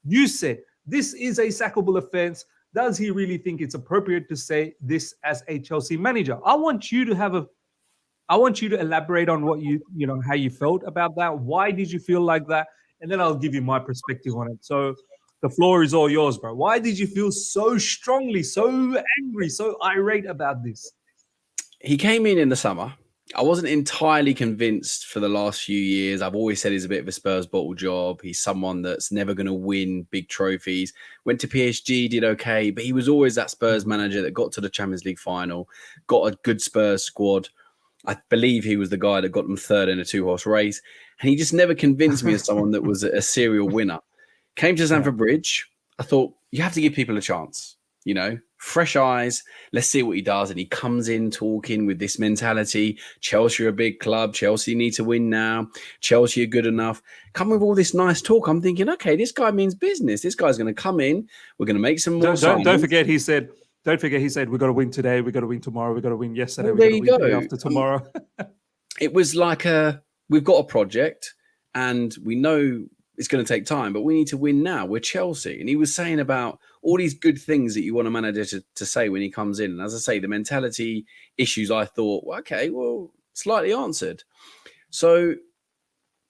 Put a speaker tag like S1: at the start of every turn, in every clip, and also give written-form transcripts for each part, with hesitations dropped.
S1: You said this is a sackable offense. Does he really think it's appropriate to say this as a Chelsea manager? I want you to elaborate on what how you felt about that. Why did you feel like that? And then I'll give you my perspective on it. So the floor is all yours, bro. Why did you feel so strongly, so angry, so irate about this?
S2: He came in the summer. I wasn't entirely convinced for the last few years. I've always said he's a bit of a Spurs bottle job. He's someone that's never going to win big trophies. Went to PSG, did okay, but he was always that Spurs manager that got to the Champions League final, got a good Spurs squad. I believe he was the guy that got them third in a 2-horse race. And he just never convinced me as someone that was a serial winner. Came to Stamford Bridge. I thought, you have to give people a chance. Fresh eyes. Let's see what he does. And he comes in talking with this mentality. Chelsea are a big club. Chelsea need to win now. Chelsea are good enough. Come with all this nice talk. I'm thinking, okay, this guy means business. This guy's going to come in. We're going to make some more signings.
S1: Don't forget, he said, we've got to win today. We've got to win tomorrow. We've got to win yesterday.
S2: Well,
S1: we've got to win after tomorrow.
S2: It was like we've got a project and we know it's going to take time, but we need to win now. We're Chelsea. And he was saying about all these good things that you want a manager to say when he comes in. And as I say, the mentality issues, I thought, slightly answered. So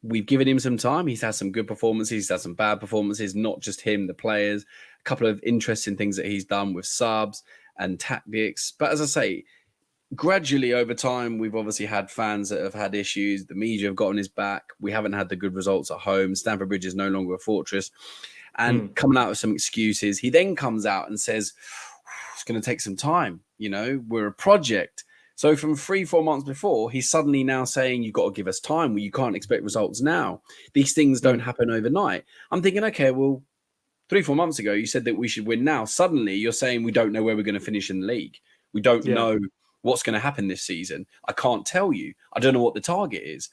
S2: we've given him some time. He's had some good performances. He's had some bad performances, not just him, the players. A couple of interesting things that he's done with subs and tactics. But as I say, gradually over time, we've obviously had fans that have had issues. The media have got on his back. We haven't had the good results at home. Stamford Bridge is no longer a fortress. And coming out with some excuses, he then comes out and says, it's going to take some time. We're a project. So from 3-4 months before, he's suddenly now saying, you've got to give us time. You can't expect results now. These things don't happen overnight. I'm thinking, okay, well, 3-4 months ago, you said that we should win now. Suddenly, you're saying we don't know where we're going to finish in the league. We don't know what's going to happen this season. I can't tell you. I don't know what the target is.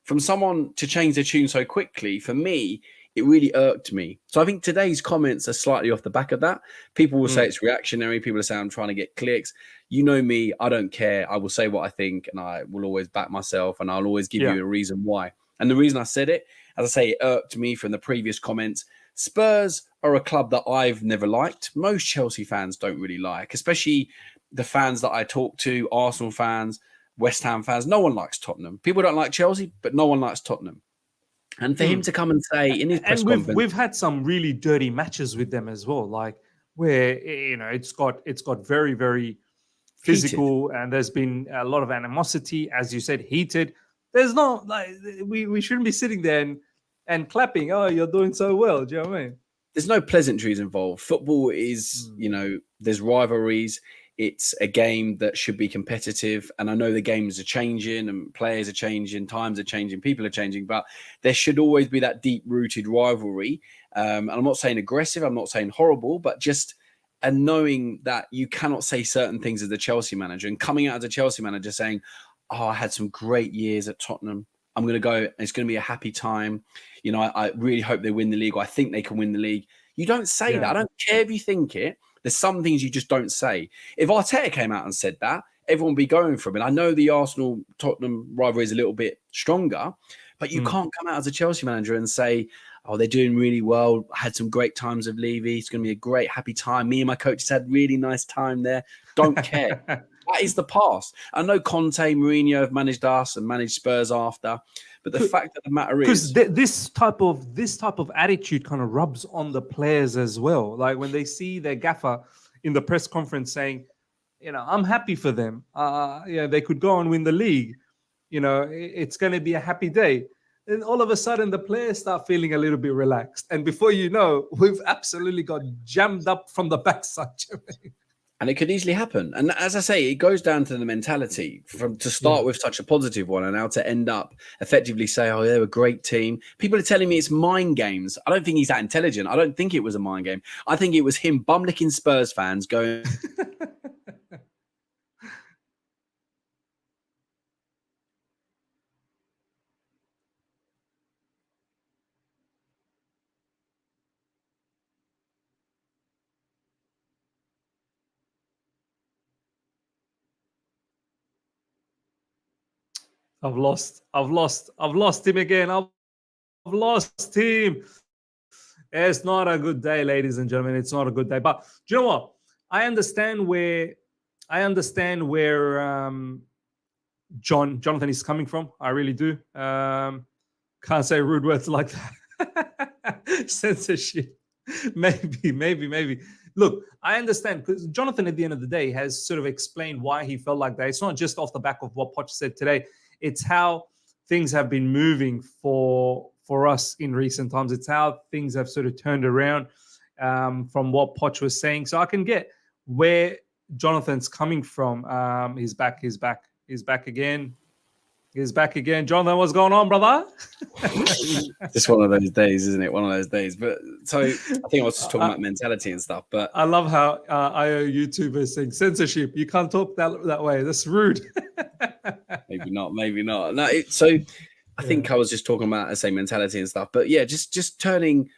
S2: From someone to change their tune so quickly, for me, it really irked me. So I think today's comments are slightly off the back of that. People will say it's reactionary. People will say I'm trying to get clicks. You know me, I don't care. I will say what I think and I will always back myself and I'll always give you a reason why. And the reason I said it, as I say, it irked me from the previous comments. Spurs are a club that I've never liked. Most Chelsea fans don't really like, especially the fans that I talk to, Arsenal fans, West Ham fans. No one likes Tottenham. People don't like Chelsea, but no one likes Tottenham. And for him to come and say in his press conference,
S1: we've had some really dirty matches with them as well, like where it's got very, very physical heated. And there's been a lot of animosity, as you said, heated. There's no we shouldn't be sitting there and clapping. Oh, you're doing so well. Do you know what I mean?
S2: There's no pleasantries involved. Football is, there's rivalries. It's a game that should be competitive. And I know the games are changing and players are changing, times are changing, people are changing, but there should always be that deep-rooted rivalry. And I'm not saying aggressive, I'm not saying horrible, but just knowing that you cannot say certain things as a Chelsea manager and coming out as a Chelsea manager saying, I had some great years at Tottenham. I'm going to go. It's going to be a happy time. I really hope they win the league. Or I think they can win the league. You don't say that. I don't care if you think it. There's some things you just don't say. If Arteta came out and said that, everyone would be going for him. And I know the Arsenal-Tottenham rivalry is a little bit stronger, but you can't come out as a Chelsea manager and say, oh, they're doing really well. I had some great times with Levy. It's going to be a great, happy time. Me and my coaches had really nice time there. Don't care. That is the past. I know Conte, Mourinho have managed us and managed Spurs after, but the fact of the matter is,
S1: because this type of attitude kind of rubs on the players as well. Like when they see their gaffer in the press conference saying, I'm happy for them. They could go and win the league. It's going to be a happy day. And all of a sudden, the players start feeling a little bit relaxed, and before you know, we've absolutely got jammed up from the backside.
S2: And it could easily happen. And as I say, it goes down to the mentality to start with such a positive one and now to end up effectively say, oh, they're a great team. People are telling me it's mind games. I don't think he's that intelligent. I don't think it was a mind game. I think it was him bum-licking Spurs fans going...
S1: I've lost him again. I've lost him. It's not a good day, ladies and gentlemen. It's not a good day. But do you know what? I understand where Jonathan is coming from. I really do. Can't say rude words like that. Censorship. Maybe. Look, I understand because Jonathan, at the end of the day, has sort of explained why he felt like that. It's not just off the back of what Poch said today. It's how things have been moving for us in recent times. It's how things have sort of turned around from what Poch was saying. So I can get where Jonathan's coming from. He's back again. Jonathan, what's going on, brother?
S2: Just one of those days, isn't it? One of those days. But so I think I was just talking about mentality and stuff. But
S1: I love how IO YouTubers saying censorship. You can't talk that way. That's rude.
S2: maybe not. No. So I think I was just talking about the same mentality and stuff. But yeah, just turning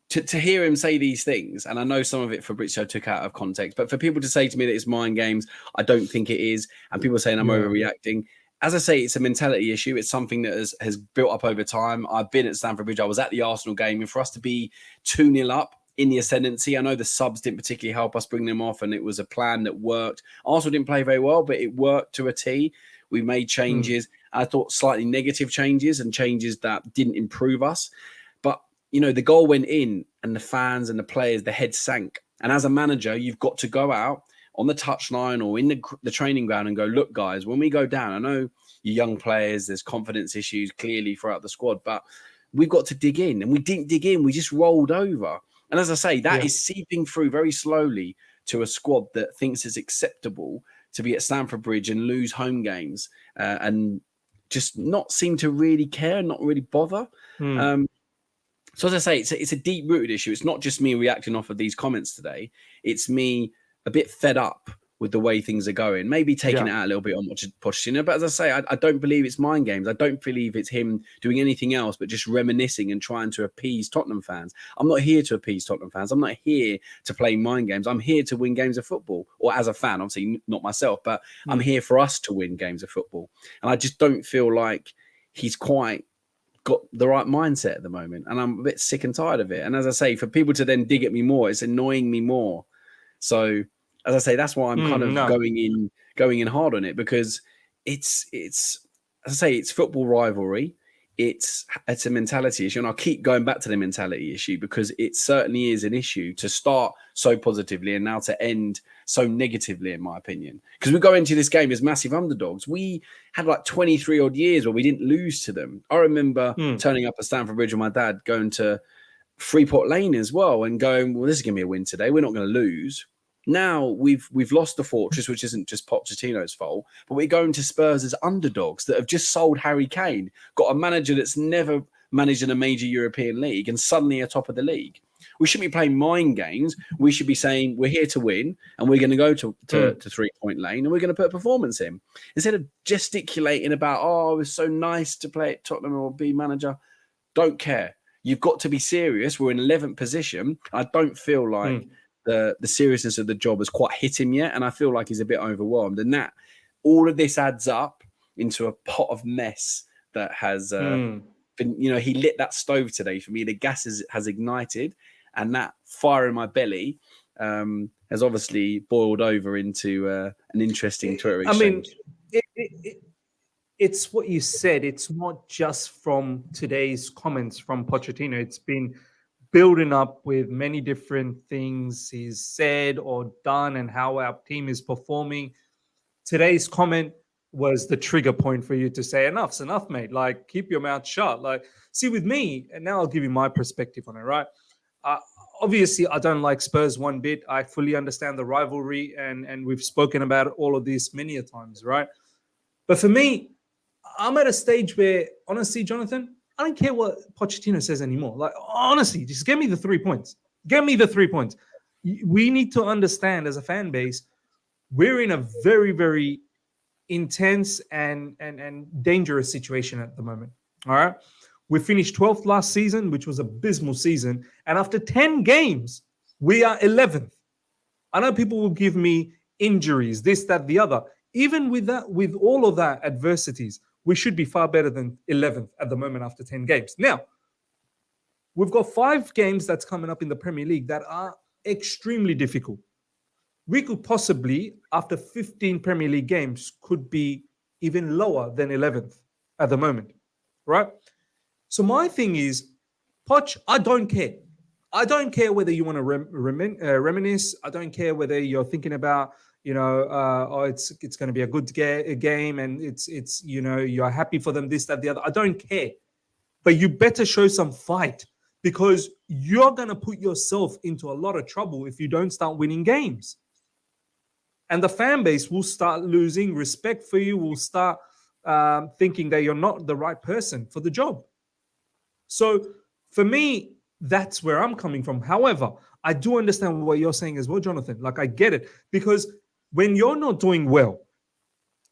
S2: to hear him say these things, and I know some of it Fabrizio took out of context. But for people to say to me that it's mind games, I don't think it is. And people saying I'm overreacting. As I say, it's a mentality issue. It's something that has built up over time. I've been at Stamford Bridge. I was at the Arsenal game. And for us to be 2-0 up in the ascendancy, I know the subs didn't particularly help us bring them off, and it was a plan that worked. Arsenal didn't play very well, but it worked to a T. We made changes. I thought slightly negative changes and changes that didn't improve us. But, the goal went in and the fans and the players, the head sank. And as a manager, you've got to go out on the touchline or in the training ground and go, look, guys, when we go down, I know you young players, there's confidence issues clearly throughout the squad, but we've got to dig in. And we didn't dig in. We just rolled over. And as I say, that is seeping through very slowly to a squad that thinks it's acceptable to be at Stamford Bridge and lose home games and just not seem to really care, not really bother. So as I say, it's a deep-rooted issue. It's not just me reacting off of these comments today. It's me a bit fed up with the way things are going, maybe taking it out a little bit on Pochettino. But as I say, I don't believe it's mind games. I don't believe it's him doing anything else but just reminiscing and trying to appease Tottenham fans. I'm not here to appease Tottenham fans. I'm not here to play mind games. I'm here to win games of football, or as a fan, obviously not myself, but I'm here for us to win games of football. And I just don't feel like he's quite got the right mindset at the moment. And I'm a bit sick and tired of it. And as I say, for people to then dig at me more, it's annoying me more. So, as I say, that's why I'm kind of going in hard on it, because it's as I say, it's football rivalry. It's a mentality issue, and I'll keep going back to the mentality issue because it certainly is an issue to start so positively and now to end so negatively, in my opinion. Because we go into this game as massive underdogs. We had like 23 odd years where we didn't lose to them. I remember turning up at Stamford Bridge with my dad, going to Freeport Lane as well, and going, well, this is going to be a win today. We're not going to lose. Now we've lost the fortress, which isn't just Pochettino's fault, but we're going to Spurs as underdogs that have just sold Harry Kane, got a manager that's never managed in a major European league and suddenly atop of the league. We shouldn't be playing mind games. We should be saying we're here to win and we're going to go to 3-point lane and we're going to put a performance in. Instead of gesticulating about, oh, it was so nice to play at Tottenham or be manager. Don't care. You've got to be serious. We're in 11th position. I don't feel like the seriousness of the job has quite hit him yet, and I feel like he's a bit overwhelmed. And that all of this adds up into a pot of mess that has been, he lit that stove today for me. The gas has ignited, and that fire in my belly has obviously boiled over into an interesting Twitter exchange.
S1: I mean, it's what you said. It's not just from today's comments from Pochettino. It's been building up with many different things he's said or done and how our team is performing. Today's comment was the trigger point for you to say, enough's enough, mate. Like, keep your mouth shut. Like, see, with me, and now I'll give you my perspective on it, right? Obviously, I don't like Spurs one bit. I fully understand the rivalry, and we've spoken about all of this many a times, right? But for me, I'm at a stage where, honestly, Jonathan, I don't care what Pochettino says anymore. Like, honestly, just give me the 3 points. Get me the 3 points. We need to understand as a fan base, we're in a very, very intense and dangerous situation at the moment. All right. We finished 12th last season, which was an abysmal season. And after 10 games, we are 11th. I know people will give me injuries, this, that, the other. Even with that, with all of that adversities, we should be far better than 11th at the moment after 10 games. Now, we've got 5 games that's coming up in the Premier League that are extremely difficult. We could possibly, after 15 Premier League games, could be even lower than 11th at the moment, right? So my thing is, Poch, I don't care. I don't care whether you want to reminisce. I don't care whether you're thinking about, it's going to be a good game and it's you're happy for them, this, that, the other. I don't care. But you better show some fight, because you're going to put yourself into a lot of trouble if you don't start winning games. And the fan base will start losing respect for you, will start thinking that you're not the right person for the job. So for me, that's where I'm coming from. However, I do understand what you're saying as well, Jonathan. Like, I get it. Because when you're not doing well,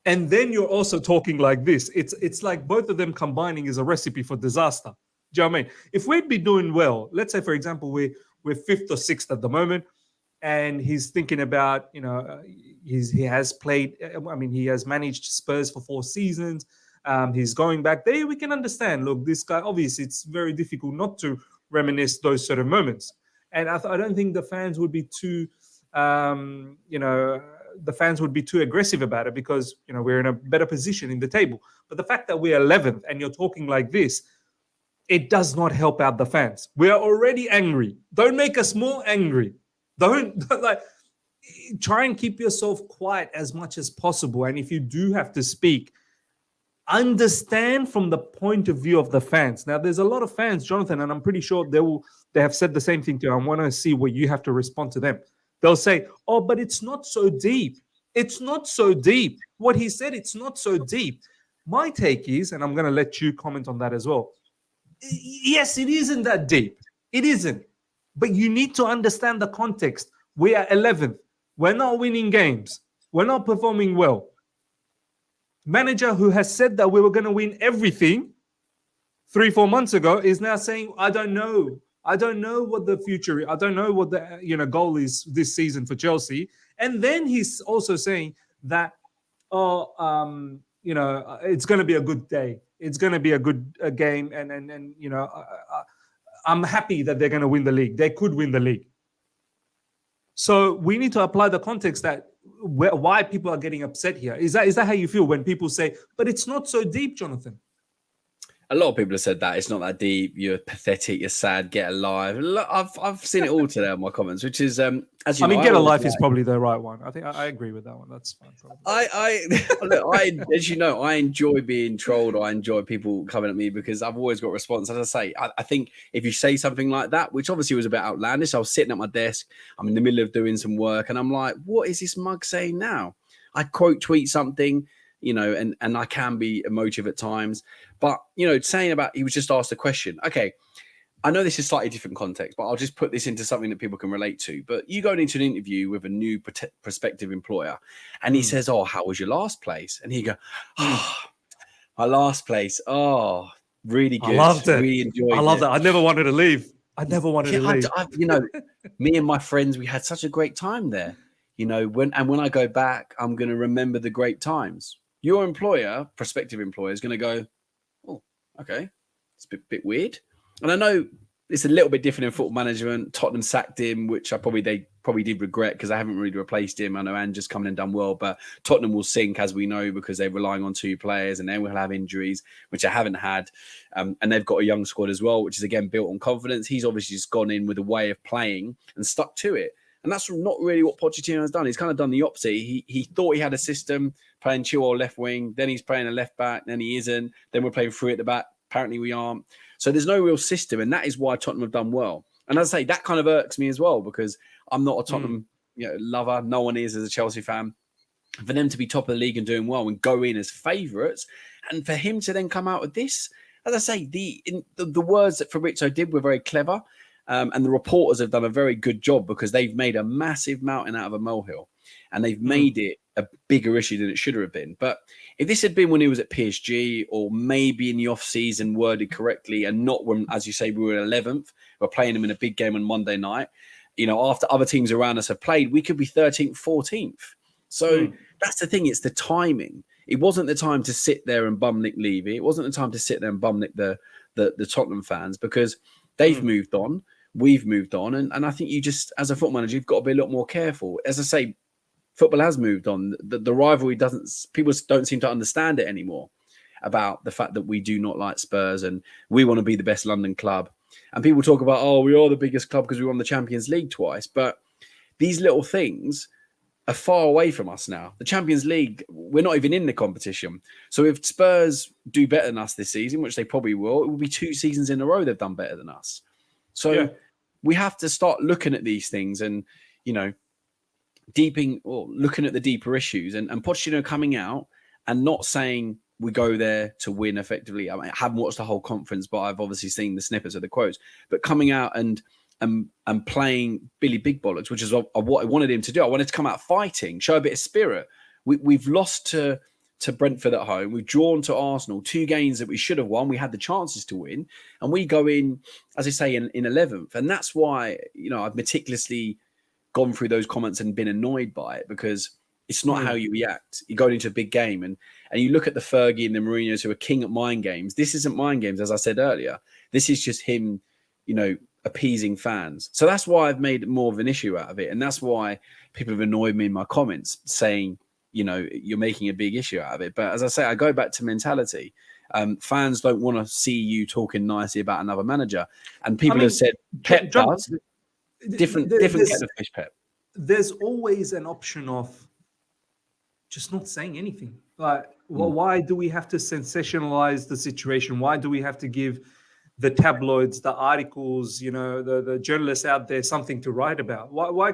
S1: and then you're also talking like this, it's like both of them combining is a recipe for disaster. Do you know what I mean? If we'd be doing well, let's say, for example, we're 5th or 6th at the moment, and he's thinking about, he has played, he has managed Spurs for 4 seasons. He's going back there. We can understand, look, this guy, obviously, it's very difficult not to reminisce those sort of moments. And I don't think the fans would be too, the fans would be too aggressive about it, because, we're in a better position in the table. But the fact that we're 11th and you're talking like this, it does not help out the fans. We are already angry. Don't make us more angry. Don't like, try and keep yourself quiet as much as possible. And if you do have to speak, understand from the point of view of the fans. Now, there's a lot of fans, Jonathan, and I'm pretty sure they have said the same thing to you. I want to see what you have to respond to them. They'll say, oh, but it's not so deep. It's not so deep. What he said, it's not so deep. My take is, and I'm going to let you comment on that as well. Yes, it isn't that deep. It isn't. But you need to understand the context. We are 11th. We're not winning games. We're not performing well. Manager who has said that we were going to win everything 3-4 months ago is now saying, I don't know. I don't know what the future is. I don't know what the goal is this season for Chelsea. And then he's also saying that, it's going to be a good day. It's going to be a good game. And I'm happy that they're going to win the league. They could win the league. So we need to apply the context that why people are getting upset here. Is that how you feel when people say, but it's not so deep, Jonathan?
S2: A lot of people have said that it's not that deep. You're pathetic. You're sad. Get alive. I've seen it all today in my comments, which is as you know,
S1: get alive is probably the right one. I think I agree with that one. That's fine.
S2: Probably. As you know, I enjoy being trolled. I enjoy people coming at me because I've always got a response. As I say, I think if you say something like that, which obviously was a bit outlandish, I was sitting at my desk. I'm in the middle of doing some work, and I'm like, what is this mug saying now? I quote tweet something. And I can be emotive at times. But, saying about, he was just asked a question. Okay, I know this is slightly different context, but I'll just put this into something that people can relate to. But you go into an interview with a new prospective employer, and he says, oh, how was your last place? And he go, oh, my last place. Oh, really good.
S1: I loved it.
S2: Really enjoyed it.
S1: I love that. I never wanted to leave. To leave.
S2: Me and my friends, we had such a great time there. When I go back, I'm going to remember the great times. Your employer, prospective employer, is going to go, oh, okay, it's a bit weird. And I know it's a little bit different in football management. Tottenham sacked him, which they probably did regret because they haven't really replaced him. I know Ange just come in and done well, but Tottenham will sink, as we know, because they're relying on 2 players, and then we'll have injuries, which I haven't had. And they've got a young squad as well, which is, again, built on confidence. He's obviously just gone in with a way of playing and stuck to it. And that's not really what Pochettino has done. He's kind of done the opposite. He thought he had a system playing Chilwell left wing. Then he's playing a left back. Then he isn't. Then we're playing 3 at the back. Apparently we aren't. So there's no real system. And that is why Tottenham have done well. And as I say, that kind of irks me as well, because I'm not a Tottenham lover. No one is as a Chelsea fan. For them to be top of the league and doing well and go in as favourites, and for him to then come out with this, as I say, the words that Fabrizio did were very clever. And the reporters have done a very good job because they've made a massive mountain out of a molehill, and they've made it a bigger issue than it should have been. But if this had been when he was at PSG, or maybe in the off season worded correctly, and not when, as you say, we were 11th, we're playing him in a big game on Monday night, after other teams around us have played, we could be 13th, 14th. So that's the thing. It's the timing. It wasn't the time to sit there and bum Nick Levy. It wasn't the time to sit there and bum Nick the Tottenham fans, because They've moved on. We've moved on. And I think you just, as a football manager, you've got to be a lot more careful. As I say, football has moved on. The rivalry people don't seem to understand it anymore, about the fact that we do not like Spurs and we want to be the best London club. And people talk about, oh, we are the biggest club because we won the Champions League twice. But these little things are far away from us now. The Champions League, we're not even in the competition. So if Spurs do better than us this season, which they probably will, it will be 2 seasons in a row they've done better than us. So we have to start looking at these things and, looking at the deeper issues. And Pochettino coming out and not saying we go there to win effectively. I mean, I haven't watched the whole conference, but I've obviously seen the snippets of the quotes. But coming out and playing Billy Big Bollocks, which is what I wanted him to do. I wanted to come out fighting, show a bit of spirit. We've lost to Brentford at home. We've drawn to Arsenal, 2 games that we should have won. We had the chances to win. And we go in, as I say, in 11th. And that's why, I've meticulously gone through those comments and been annoyed by it, because it's not how you react. You go into a big game and you look at the Fergie and the Mourinhos who are king at mind games. This isn't mind games, as I said earlier. This is just him, appeasing fans. So that's why I've made more of an issue out of it. And that's why people have annoyed me in my comments saying, you're making a big issue out of it. But as I say, I go back to mentality. Fans don't want to see you talking nicely about another manager. And people have said, Pep does. Different kettle of fish, Pep.
S1: There's always an option of just not saying anything. Like, well, why do we have to sensationalize the situation? Why do we have to give the tabloids, the articles, the journalists out there something to write about? Why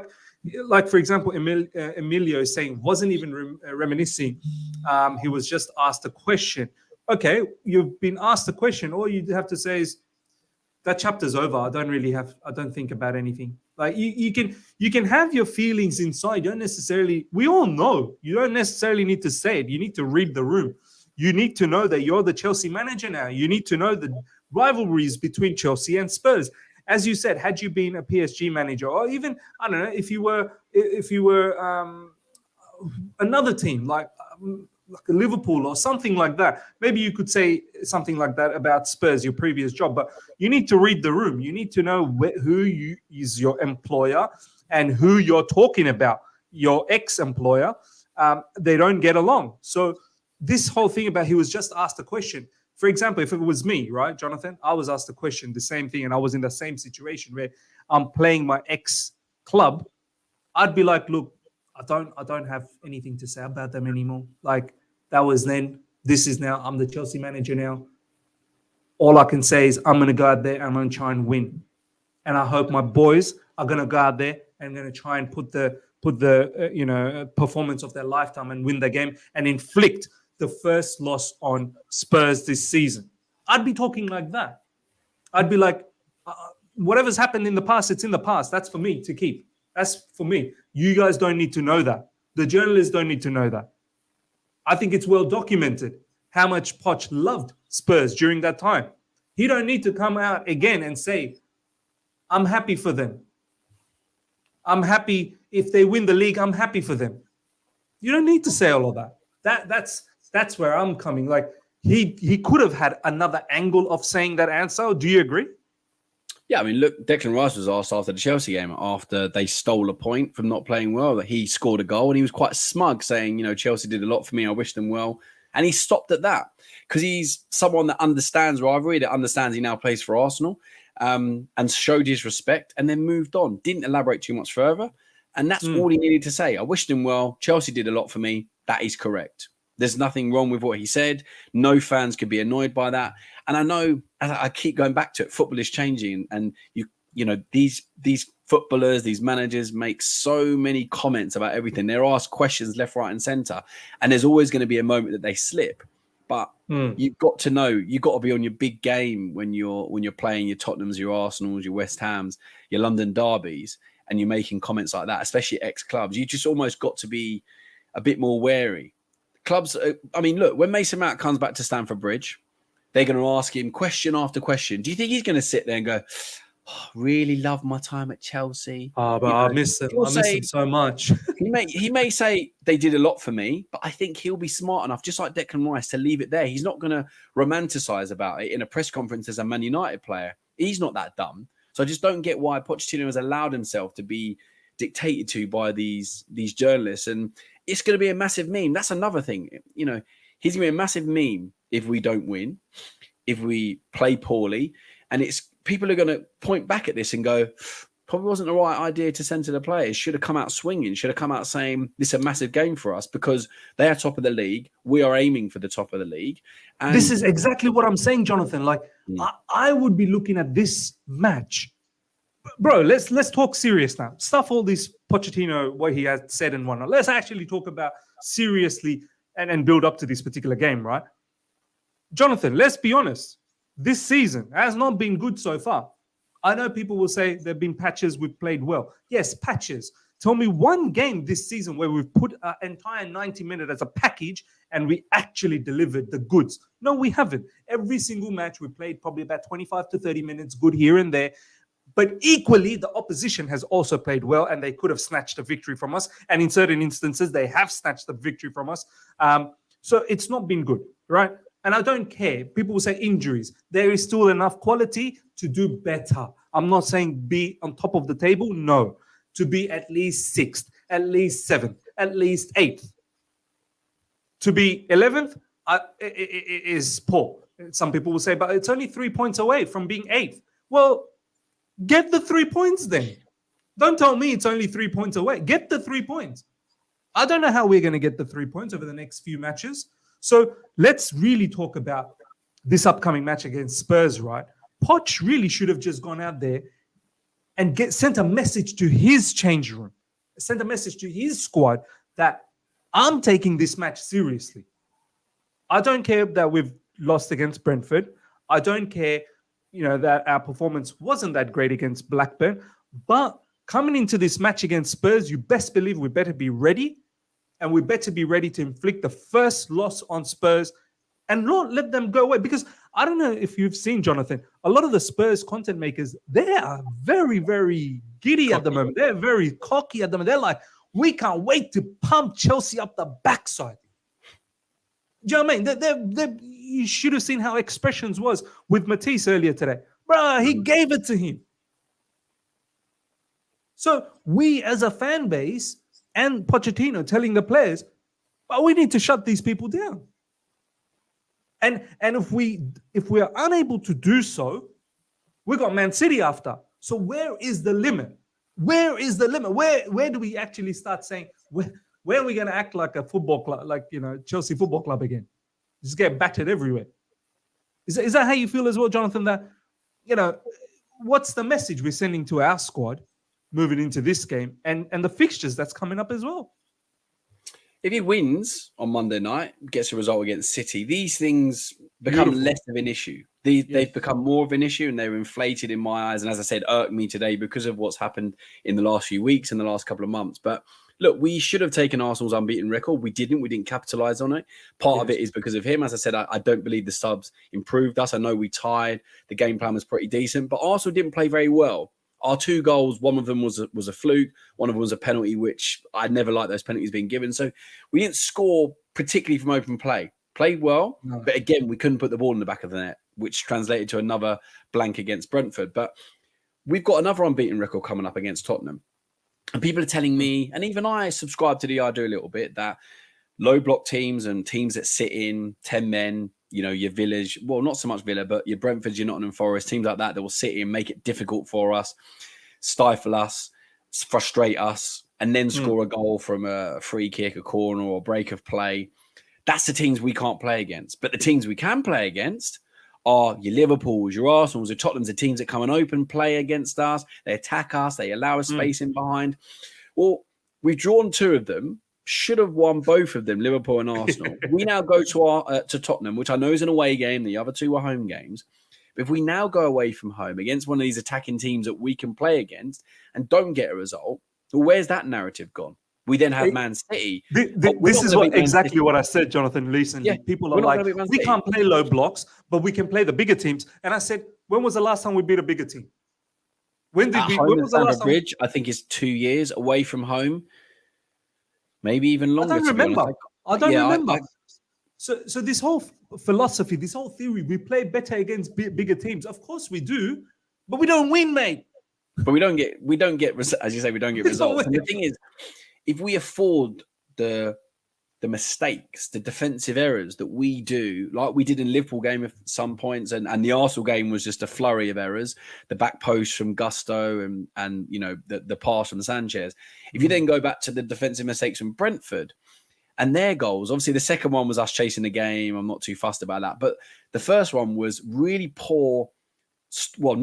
S1: like, for example, Emilio is saying, wasn't even reminiscing. He was just asked a question. Okay, you've been asked a question. All you have to say is, that chapter's over. I don't think about anything. Like, you can have your feelings inside. We all know. You don't necessarily need to say it. You need to read the room. You need to know that you're the Chelsea manager now. You need to know the rivalries between Chelsea and Spurs. As you said, had you been a PSG manager, or even, I don't know, if you were another team like a Liverpool or something like that, maybe you could say something like that about Spurs, your previous job. But you need to read the room. You need to know who is your employer and who you're talking about, your ex-employer. They don't get along. So this whole thing about he was just asked a question. For example, if it was me, right, Jonathan, I was asked a question, the same thing, and I was in the same situation where I'm playing my ex-club, I'd be like, look, I don't have anything to say about them anymore. Like, that was then, this is now. I'm the Chelsea manager now. All I can say is I'm going to go out there and I'm going to try and win. And I hope my boys are going to go out there and going to try and put the performance of their lifetime and win the game and inflict the first loss on Spurs this season. I'd be talking like that. I'd be like, whatever's happened in the past, it's in the past. That's for me to keep. That's for me. You guys don't need to know that. The journalists don't need to know that. I think it's well documented how much Poch loved Spurs during that time. He don't need to come out again and say, I'm happy for them. I'm happy if they win the league. I'm happy for them. You don't need to say all of that. That's where I'm coming. Like, he could have had another angle of saying that answer. Do you agree?
S2: Yeah, I mean, look, Declan Rice was asked after the Chelsea game, after they stole a point from not playing well, that he scored a goal, and he was quite smug, saying, Chelsea did a lot for me. I wish them well. And he stopped at that because he's someone that understands rivalry, that understands he now plays for Arsenal, and showed his respect and then moved on. Didn't elaborate too much further. And that's all he needed to say. I wished him well. Chelsea did a lot for me. That is correct. There's nothing wrong with what he said. No fans could be annoyed by that. And I know, as I keep going back to it, football is changing. And these footballers, these managers make so many comments about everything. They're asked questions left, right, and centre. And there's always going to be a moment that they slip. But you've got to know, you've got to be on your big game when you're playing your Tottenhams, your Arsenals, your West Hams, your London derbies, and you're making comments like that, especially ex-clubs. You just almost got to be a bit more wary. Clubs, I mean, look, when Mason Mount comes back to Stamford Bridge, they're going to ask him question after question. Do you think he's going to sit there and go, really love my time at Chelsea?
S1: Oh, but I miss him. I miss him so much.
S2: he may say they did a lot for me, but I think he'll be smart enough, just like Declan Rice, to leave it there. He's not going to romanticize about it in a press conference as a Man United player. He's not that dumb. So I just don't get why Pochettino has allowed himself to be dictated to by these journalists. And it's going to be a massive meme. That's another thing. You know, he's going to be a massive meme if we don't win, if we play poorly. And it's people are going to point back at this and go, probably wasn't the right idea to centre the players. Should have come out swinging. Should have come out saying this is a massive game for us because they are top of the league. We are aiming for the top of the league. And
S1: this is exactly what I'm saying, Jonathan. Like, I would be looking at this match. Bro, let's talk serious now. Stuff all this Pochettino, what he has said and whatnot. Let's actually talk about seriously and build up to this particular game, right? Jonathan, let's be honest. This season has not been good so far. I know people will say there have been patches we've played well. Yes, patches. Tell me one game this season where we've put an entire 90 minutes as a package and we actually delivered the goods. No, we haven't. Every single match we played probably about 25 to 30 minutes, good here and there. But equally, the opposition has also played well and they could have snatched a victory from us. And in certain instances, they have snatched the victory from us. So it's not been good, right? And I don't care. People will say injuries. There is still enough quality to do better. I'm not saying be on top of the table. No. To be at least 6th, at least 7th, at least 8th. To be 11th is poor. Some people will say, but it's only 3 points away from being 8th. Well, get the 3 points then. Don't tell me it's only 3 points away. Get the 3 points. I don't know how we're going to get the 3 points over the next few matches. So let's really talk about this upcoming match against Spurs, right? Poch really should have just gone out there and sent a message to his change room, sent a message to his squad that I'm taking this match seriously. I don't care that we've lost against Brentford. I don't care, that our performance wasn't that great against Blackburn. But coming into this match against Spurs, you best believe we better be ready. And we better be ready to inflict the first loss on Spurs and not let them go away. Because I don't know if you've seen, Jonathan, a lot of the Spurs content makers, they are very, very giddy at the moment. They're very cocky at the moment. They're like, we can't wait to pump Chelsea up the backside. Do you know what I mean? You should have seen how expressions was with Matisse earlier today. Bro, he gave it to him. So we as a fan base and Pochettino telling the players, but we need to shut these people down. And if we are unable to do so, we got Man City after. So where is the limit? Where is the limit? Where do we actually start saying where are we going to act like a football club, like Chelsea Football Club again? Just get battered everywhere. Is that how you feel as well, Jonathan? That what's the message we're sending to our squad moving into this game and the fixtures that's coming up as well?
S2: If he wins on Monday night, gets a result against City, these things become less of an issue. They've become more of an issue and they're inflated in my eyes. And as I said, irk me today because of what's happened in the last few weeks and the last couple of months. But look, we should have taken Arsenal's unbeaten record. We didn't. We didn't capitalise on it. Part of it is because of him. As I said, I don't believe the subs improved us. I know we tied. The game plan was pretty decent. But Arsenal didn't play very well. Our 2 goals, one of them was a fluke. One of them was a penalty, which I never liked those penalties being given. So we didn't score particularly from open play. Played well, but again, we couldn't put the ball in the back of the net, which translated to another blank against Brentford. But we've got another unbeaten record coming up against Tottenham. And people are telling me, and even I subscribe to the idea a little bit, that low block teams and teams that sit in 10 men, your Villas, well, not so much Villa, but your Brentfords, your Nottingham Forest, teams like that will sit in, make it difficult for us, stifle us, frustrate us, and then score a goal from a free kick, a corner, or a break of play. That's the teams we can't play against. But the teams we can play against are your Liverpools, your Arsenals, your Tottenhams, the teams that come and open play against us. They attack us. They allow us space in behind. Well, we've drawn 2 of them. Should have won both of them, Liverpool and Arsenal. We now go to Tottenham, which I know is an away game. The other 2 were home games. But if we now go away from home against one of these attacking teams that we can play against and don't get a result, well, where's that narrative gone? We then have Man City.
S1: This is exactly what I said, Jonathan, recently. Yeah, people are like, we can't play low blocks, but we can play the bigger teams. And I said, when was the last time we beat a bigger team? When was the last time? Bridge,
S2: I think it's 2 years away from home. Maybe even longer.
S1: I don't remember. So this whole philosophy, this whole theory, we play better against bigger teams. Of course we do. but we don't win, mate.
S2: But we don't get, as you say, we don't get results. And the thing is, if we afford the mistakes, the defensive errors that we do, like we did in Liverpool game at some points, and the Arsenal game was just a flurry of errors, the back post from Gusto and you know the pass from Sanchez. If you then go back to the defensive mistakes from Brentford and their goals, obviously the second one was us chasing the game. I'm not too fussed about that, but the first one was really poor. Well,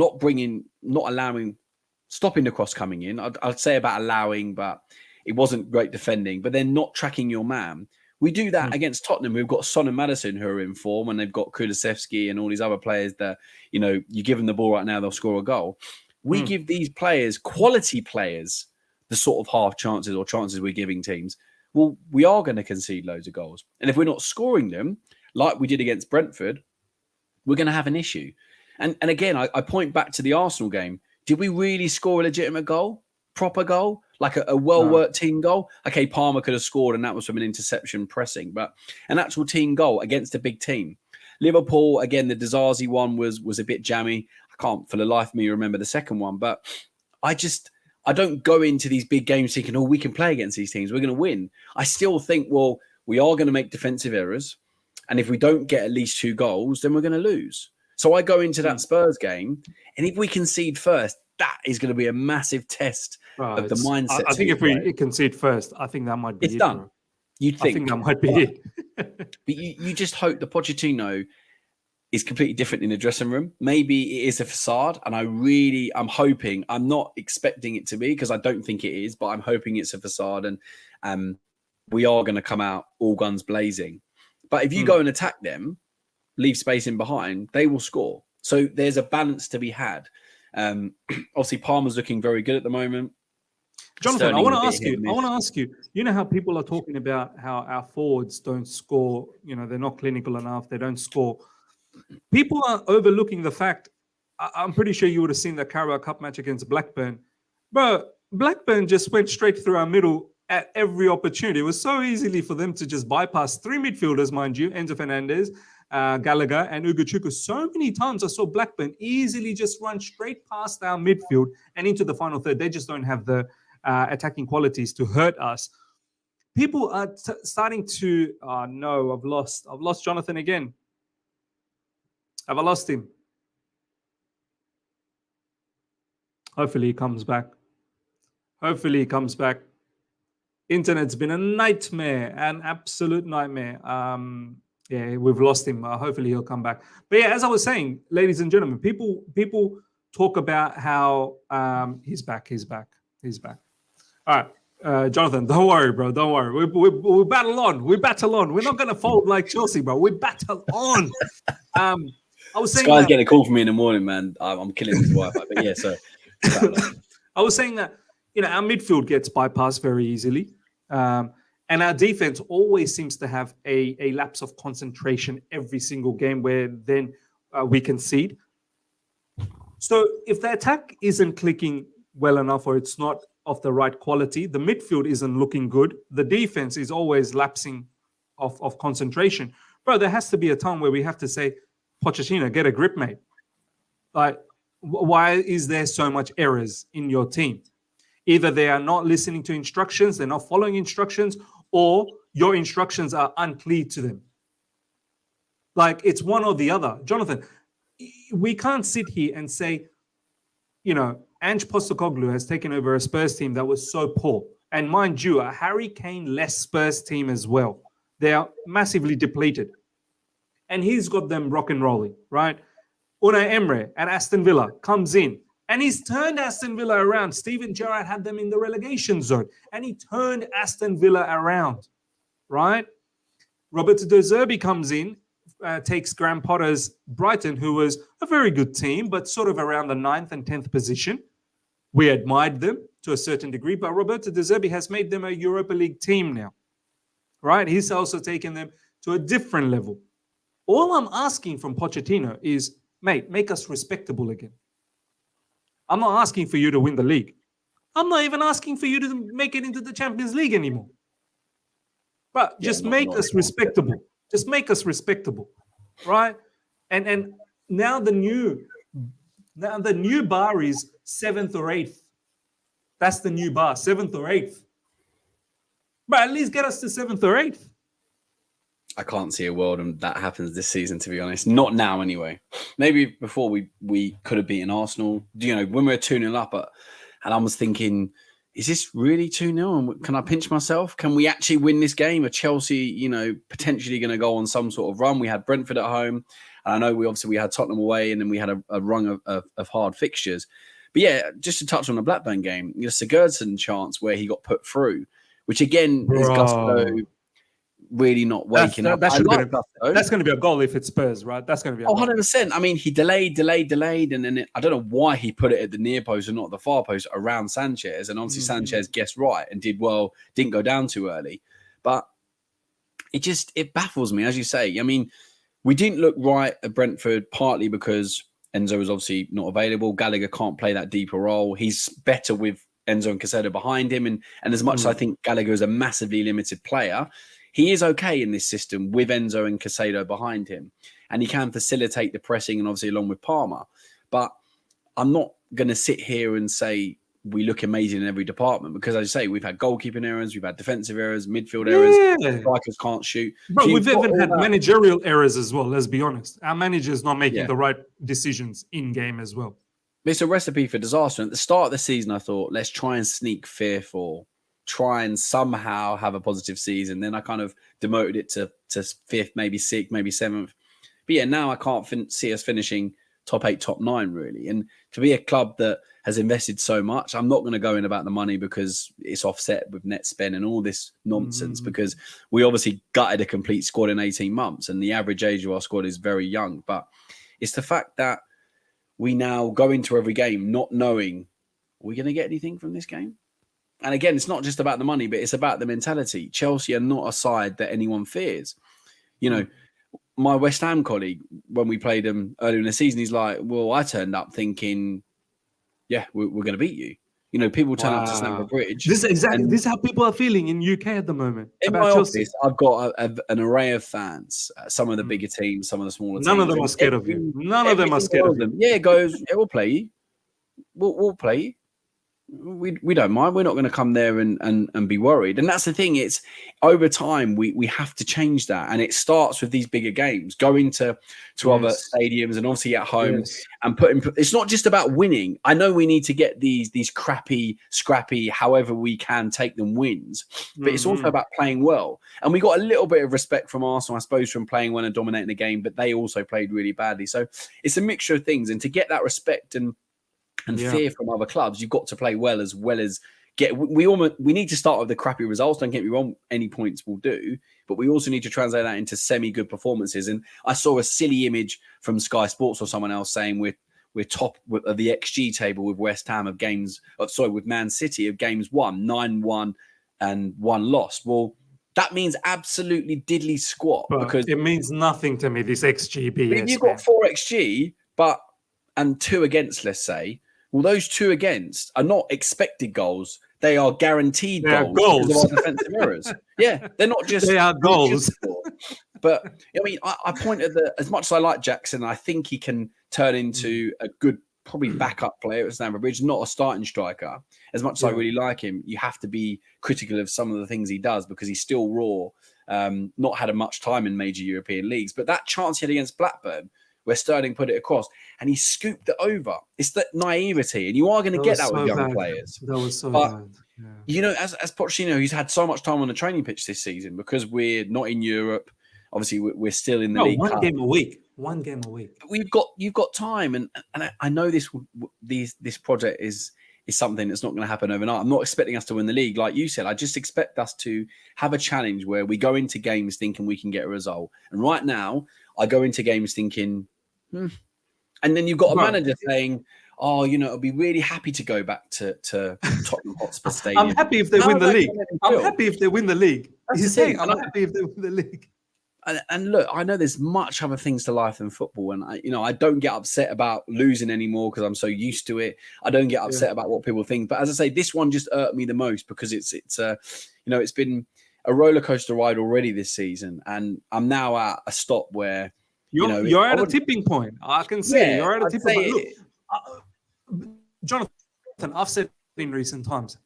S2: stopping the cross coming in. I'd say about allowing, but it wasn't great defending, but then not tracking your man. We do that against Tottenham. We've got Son and Maddison who are in form, and they've got Kulusevski and all these other players that, you know, you give them the ball right now, they'll score a goal. We give these players, quality players, the sort of half chances or chances we're giving teams. Well, we are going to concede loads of goals. And if we're not scoring them, like we did against Brentford, we're going to have an issue. And again, I point back to the Arsenal game. Did we really score a legitimate goal? Proper goal? Like a well-worked team goal? Okay, Palmer could have scored, and that was from an interception pressing, but an actual team goal against a big team. Liverpool, again, the Dizazi one was a bit jammy. I can't for the life of me remember the second one, but I don't go into these big games thinking, oh, we can play against these teams. We're going to win. I still think, well, we are going to make defensive errors, and if we don't get at least 2 goals, then we're going to lose. So I go into that Spurs game, and if we concede first, that is going to be a massive test of the mindset.
S1: I think if we concede first, I think that might be
S2: it's done.
S1: Bro.
S2: You'd think.
S1: I think that might be it.
S2: But you just hope the Pochettino is completely different in the dressing room. Maybe it is a facade, and I'm hoping, I'm not expecting it to be because I don't think it is, but I'm hoping it's a facade, and we are going to come out all guns blazing. But if you go and attack them, leave space in behind, they will score. So there's a balance to be had. Obviously, Palmer's looking very good at the moment.
S1: Jonathan, I want to ask you, you know how people are talking about how our forwards don't score, you know, they're not clinical enough, they don't score. People are overlooking the fact, I'm pretty sure you would have seen the Carabao Cup match against Blackburn. But Blackburn just went straight through our middle at every opportunity. It was so easily for them to just bypass 3 midfielders, mind you, Enzo Fernandez, Gallagher and Ugochukwu. So many times I saw Blackburn easily just run straight past our midfield and into the final third. They just don't have the attacking qualities to hurt us. People are starting to, no, I've lost Jonathan again. Have I lost him? Hopefully he comes back. Internet's been a nightmare, an absolute nightmare. Yeah, we've lost him. Hopefully he'll come back. But yeah, as I was saying, ladies and gentlemen, people talk about how he's back. All right, Jonathan, don't worry, bro. Don't worry. We battle on. We're not going to fold like Chelsea, bro. We battle on. I was saying
S2: Sky's getting a call from me in the morning, man. I'm killing his Wi-Fi. But yeah, so
S1: I was saying that, you know, our midfield gets bypassed very easily. And our defense always seems to have a lapse of concentration every single game where then we concede. So if the attack isn't clicking well enough or it's not of the right quality, the midfield isn't looking good, the defense is always lapsing of concentration. Bro, there has to be a time where we have to say, Pochettino, get a grip, mate. Like, why is there so much errors in your team? Either they are not listening to instructions, they're not following instructions, or your instructions are unclear to them. Like, it's one or the other. Jonathan, we can't sit here and say, you know, Ange Postecoglou has taken over a Spurs team that was so poor. And mind you, a Harry Kane-less Spurs team as well. They are massively depleted. And he's got them rock and rolling, right? Unai Emery at Aston Villa comes in. And he's turned Aston Villa around. Steven Gerrard had them in the relegation zone. And he turned Aston Villa around, right? Roberto De Zerbi comes in, takes Graham Potter's Brighton, who was a very good team, but sort of around the 9th and 10th position. We admired them to a certain degree, but Roberto De Zerbi has made them a Europa League team now, right? He's also taken them to a different level. All I'm asking from Pochettino is, mate, make us respectable again. I'm not asking for you to win the league. I'm not even asking for you to make it into the Champions League anymore. But just make us respectable. Just make us respectable, right? And now the new Now the new bar is 7th or 8th. That's the new bar, 7th or 8th. But at least get us to 7th or 8th.
S2: I can't see a world and that happens this season, to be honest. Not now, anyway. Maybe before we could have beaten Arsenal. You know, when we were 2-0 up, and I was thinking, is this really 2-0? And can I pinch myself? Can we actually win this game? Are Chelsea, you know, potentially going to go on some sort of run? We had Brentford at home. And I know we had Tottenham away, and then we had a run of hard fixtures. But yeah, just to touch on the Blackburn game, you know, Sigurdsson chance where he got put through, which again is Gusto really not waking up.
S1: That's going to be a goal if it's Spurs, right? That's going to be a goal.
S2: 100%. I mean, he delayed, and then I don't know why he put it at the near post and not the far post around Sanchez. And obviously Sanchez guessed right and did well, didn't go down too early. But it baffles me, as you say. I mean, we didn't look right at Brentford, partly because Enzo was obviously not available. Gallagher can't play that deeper role. He's better with Enzo and Caicedo behind him. And as much as I think Gallagher is a massively limited player, he is okay in this system with Enzo and Caicedo behind him. And he can facilitate the pressing and obviously along with Palmer. But I'm not going to sit here and say we look amazing in every department because, as I say, we've had goalkeeping errors, we've had defensive errors, midfield errors, strikers can't shoot.
S1: But we've even had managerial errors as well, let's be honest. Our manager's not making the right decisions in-game as well.
S2: It's a recipe for disaster. At the start of the season, I thought, let's try and sneak fifth or try and somehow have a positive season. Then I kind of demoted it to fifth, maybe sixth, maybe seventh. But yeah, now I can't see us finishing top 8, top 9, really. And to be a club that has invested so much, I'm not going to go in about the money because it's offset with net spend and all this nonsense because we obviously gutted a complete squad in 18 months and the average age of our squad is very young. But it's the fact that we now go into every game not knowing, are we going to get anything from this game? And again, it's not just about the money, but it's about the mentality. Chelsea are not a side that anyone fears. You know, my West Ham colleague, when we played them earlier in the season, he's like, well, I turned up thinking, yeah, we're going to beat you. You know, people turn up to Stamford Bridge.
S1: This is how people are feeling in UK at the moment.
S2: In my office, I've got an array of fans, some of the bigger teams, some of the smaller teams.
S1: None of them are scared of you. None of them are scared of you.
S2: Yeah, it goes, yeah, we'll play you. We'll play you. We don't mind. We're not going to come there and be worried. And that's the thing. It's over time we have to change that. And it starts with these bigger games, going to other stadiums and obviously at home and it's not just about winning. I know we need to get these crappy, scrappy, however we can take them wins, but it's also about playing well. And we got a little bit of respect from Arsenal, I suppose, from playing well and dominating the game, but they also played really badly. So it's a mixture of things. And to get that respect and fear from other clubs, you've got to play well as get. We need to start with the crappy results. Don't get me wrong; any points will do, but we also need to translate that into semi-good performances. And I saw a silly image from Sky Sports or someone else saying we're top of the XG table with West Ham of games. With Man City of games won 9-1 and 1 lost. Well, that means absolutely diddly squat because
S1: it means nothing to me. This XG,
S2: if you've got 4 XG, and 2 against, let's say. Well, those 2 against are not expected goals. They are guaranteed goals. Because of our defensive errors. Yeah, they're not just...
S1: They are goals.
S2: But, I mean, I point at as much as I like Jackson, I think he can turn into a good, probably backup player at Stamford Bridge, not a starting striker. As much as I really like him, you have to be critical of some of the things he does because he's still raw, not had much time in major European leagues. But that chance he had against Blackburn, where Sterling put it across and he scooped it over. It's that naivety, and you are going to get that with young players.
S1: That was so bad. Yeah.
S2: You know, as Pochettino, he's had so much time on the training pitch this season because we're not in Europe. Obviously, we're still in the league.
S1: One game a week.
S2: You've got time, and I know this project is something that's not going to happen overnight. I'm not expecting us to win the league, like you said. I just expect us to have a challenge where we go into games thinking we can get a result. And right now, I go into games thinking, and then you've got a manager saying, "Oh, you know, I'll be really happy to go back to Tottenham Hotspur Stadium."
S1: I'm happy if they win the league. I'm happy if they win the league. He's saying, "I'm happy if they win the league."
S2: And look, I know there's much other things to life than football, and I don't get upset about losing anymore because I'm so used to it. I don't get upset about what people think, but as I say, this one just irked me the most because it's been a roller coaster ride already this season, and I'm now at a stop where.
S1: You're at a tipping point. I can see you're at a tipping point. Look, Jonathan, I've said in recent times,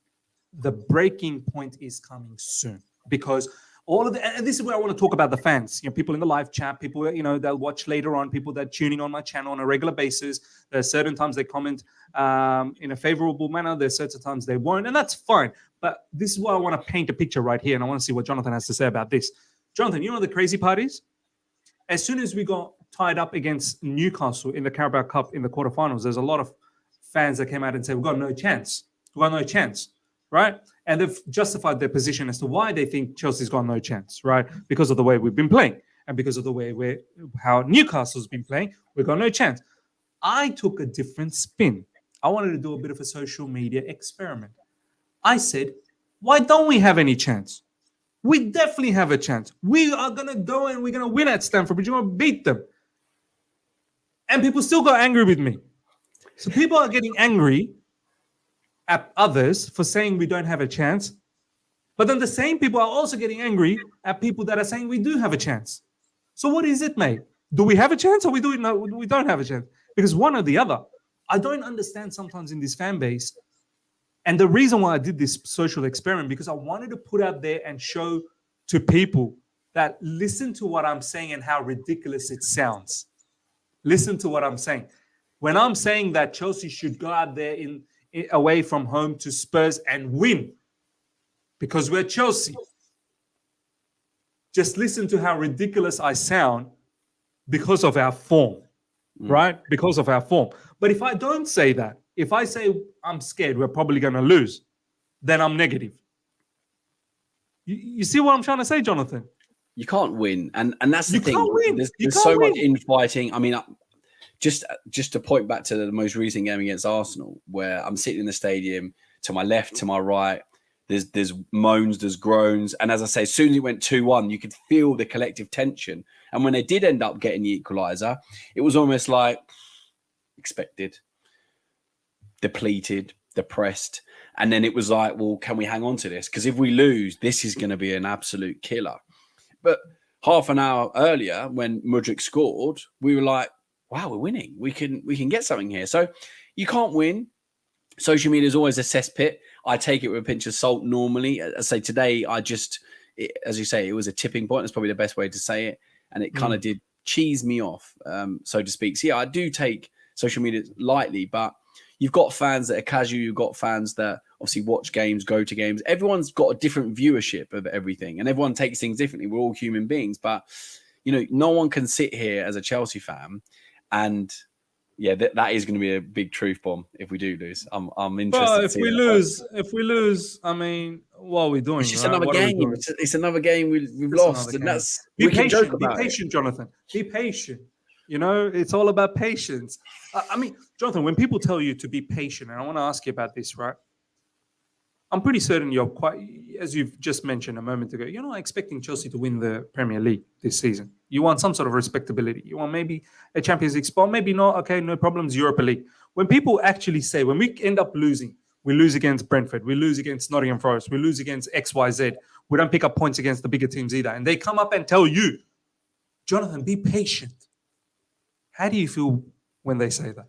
S1: the breaking point is coming soon because all of the, and this is where I want to talk about the fans, people in the live chat, people, they'll watch later on, people that are tuning on my channel on a regular basis. There's certain times they comment in a favorable manner. There's certain times they won't, and that's fine. But this is why I want to paint a picture right here, and I want to see what Jonathan has to say about this. Jonathan, you know the crazy part is? As soon as we got tied up against Newcastle in the Carabao Cup in the quarterfinals, there's a lot of fans that came out and said, we've got no chance. We've got no chance, right? And they've justified their position as to why they think Chelsea's got no chance, right? Because of the way we've been playing and because of the way how Newcastle's been playing, we've got no chance. I took a different spin. I wanted to do a bit of a social media experiment. I said, why don't we have any chance? We definitely have a chance. We are going to go and we're going to win at Stamford Bridge. We're going to beat them. And people still got angry with me. So people are getting angry at others for saying we don't have a chance. But then the same people are also getting angry at people that are saying we do have a chance. So what is it, mate? Do we have a chance or we don't have a chance? Because one or the other. I don't understand sometimes in this fan base. And the reason why I did this social experiment, because I wanted to put out there and show to people that listen to what I'm saying and how ridiculous it sounds. Listen to what I'm saying. When I'm saying that Chelsea should go out there away from home to Spurs and win because we're Chelsea, just listen to how ridiculous I sound because of our form, right? Because of our form. But if I don't say that, if I say I'm scared, we're probably going to lose, then I'm negative. You see what I'm trying to say, Jonathan?
S2: You can't win, and that's the
S1: You
S2: thing.
S1: can't win.
S2: There's so much infighting. I mean, just to point back to the most recent game against Arsenal, where I'm sitting in the stadium, to my left, to my right, there's moans, there's groans, and as I say, as soon as it went 2-1, you could feel the collective tension. And when they did end up getting the equaliser, it was almost like expected, depleted, depressed. And then it was like, well, can we hang on to this? Because if we lose, this is going to be an absolute killer. But half an hour earlier, when Mudryk scored, we were like, wow, we're winning. We can get something here. So you can't win. Social media is always a cesspit. I take it with a pinch of salt normally. I say today, as you say, it was a tipping point. That's probably the best way to say it. And it kind of did cheese me off, so to speak. So yeah, I do take social media lightly, but you've got fans that are casual. You've got fans that obviously watch games, go to games. Everyone's got a different viewership of everything, and everyone takes things differently. We're all human beings, but no one can sit here as a Chelsea fan and that is going to be a big truth bomb if we do lose. I'm interested.
S1: But if we lose, I mean, what are we doing?
S2: It's just another game. It's another game we've lost, and that's
S1: be patient. Be patient, Jonathan. Be patient. It's all about patience. I mean, Jonathan, when people tell you to be patient, and I want to ask you about this, right? I'm pretty certain you're quite, as you've just mentioned a moment ago, you're not expecting Chelsea to win the Premier League this season. You want some sort of respectability. You want maybe a Champions League spot, maybe not. Okay, no problems, Europa League. When people actually say, when we end up losing, we lose against Brentford, we lose against Nottingham Forest, we lose against XYZ, we don't pick up points against the bigger teams either. And they come up and tell you, Jonathan, be patient. How do you feel when they say that?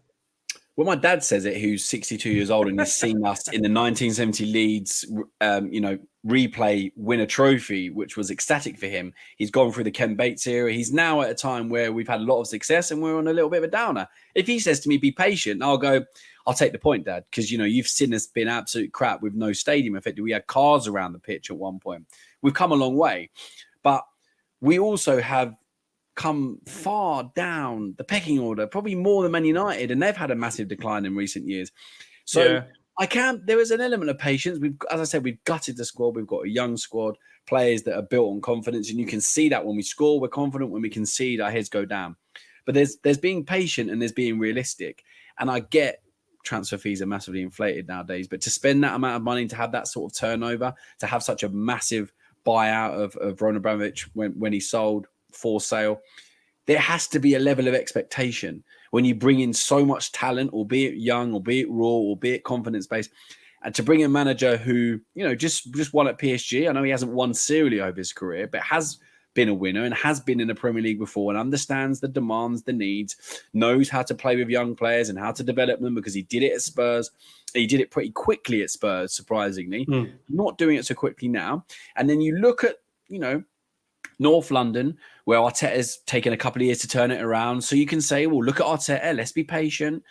S2: Well, my dad says it, who's 62 years old and has seen us in the 1970 Leeds, replay win a trophy, which was ecstatic for him. He's gone through the Ken Bates era. He's now at a time where we've had a lot of success and we're on a little bit of a downer. If he says to me, be patient, I'll go, I'll take the point, Dad, because, you've seen us been absolute crap with no stadium effect. We had cars around the pitch at one point. We've come a long way, but we also have come far down the pecking order, probably more than Man United, and they've had a massive decline in recent years. So there is an element of patience. As I said, we've gutted the squad. We've got a young squad, players that are built on confidence, and you can see that when we score, we're confident. When we concede, our heads go down. But there's being patient and there's being realistic. And I get transfer fees are massively inflated nowadays, but to spend that amount of money, to have that sort of turnover, to have such a massive buyout of Roman Abramovich when he sold, for sale, there has to be a level of expectation when you bring in so much talent, albeit young, albeit raw, albeit confidence-based, and to bring a manager who, just won at PSG. I know he hasn't won serially over his career, but has been a winner and has been in the Premier League before and understands the demands, the needs, knows how to play with young players and how to develop them, because he did it at Spurs. He did it pretty quickly at Spurs, surprisingly. Not doing it so quickly now. And then you look at, North London, where Arteta's taken a couple of years to turn it around. So you can say, well, look at Arteta, let's be patient.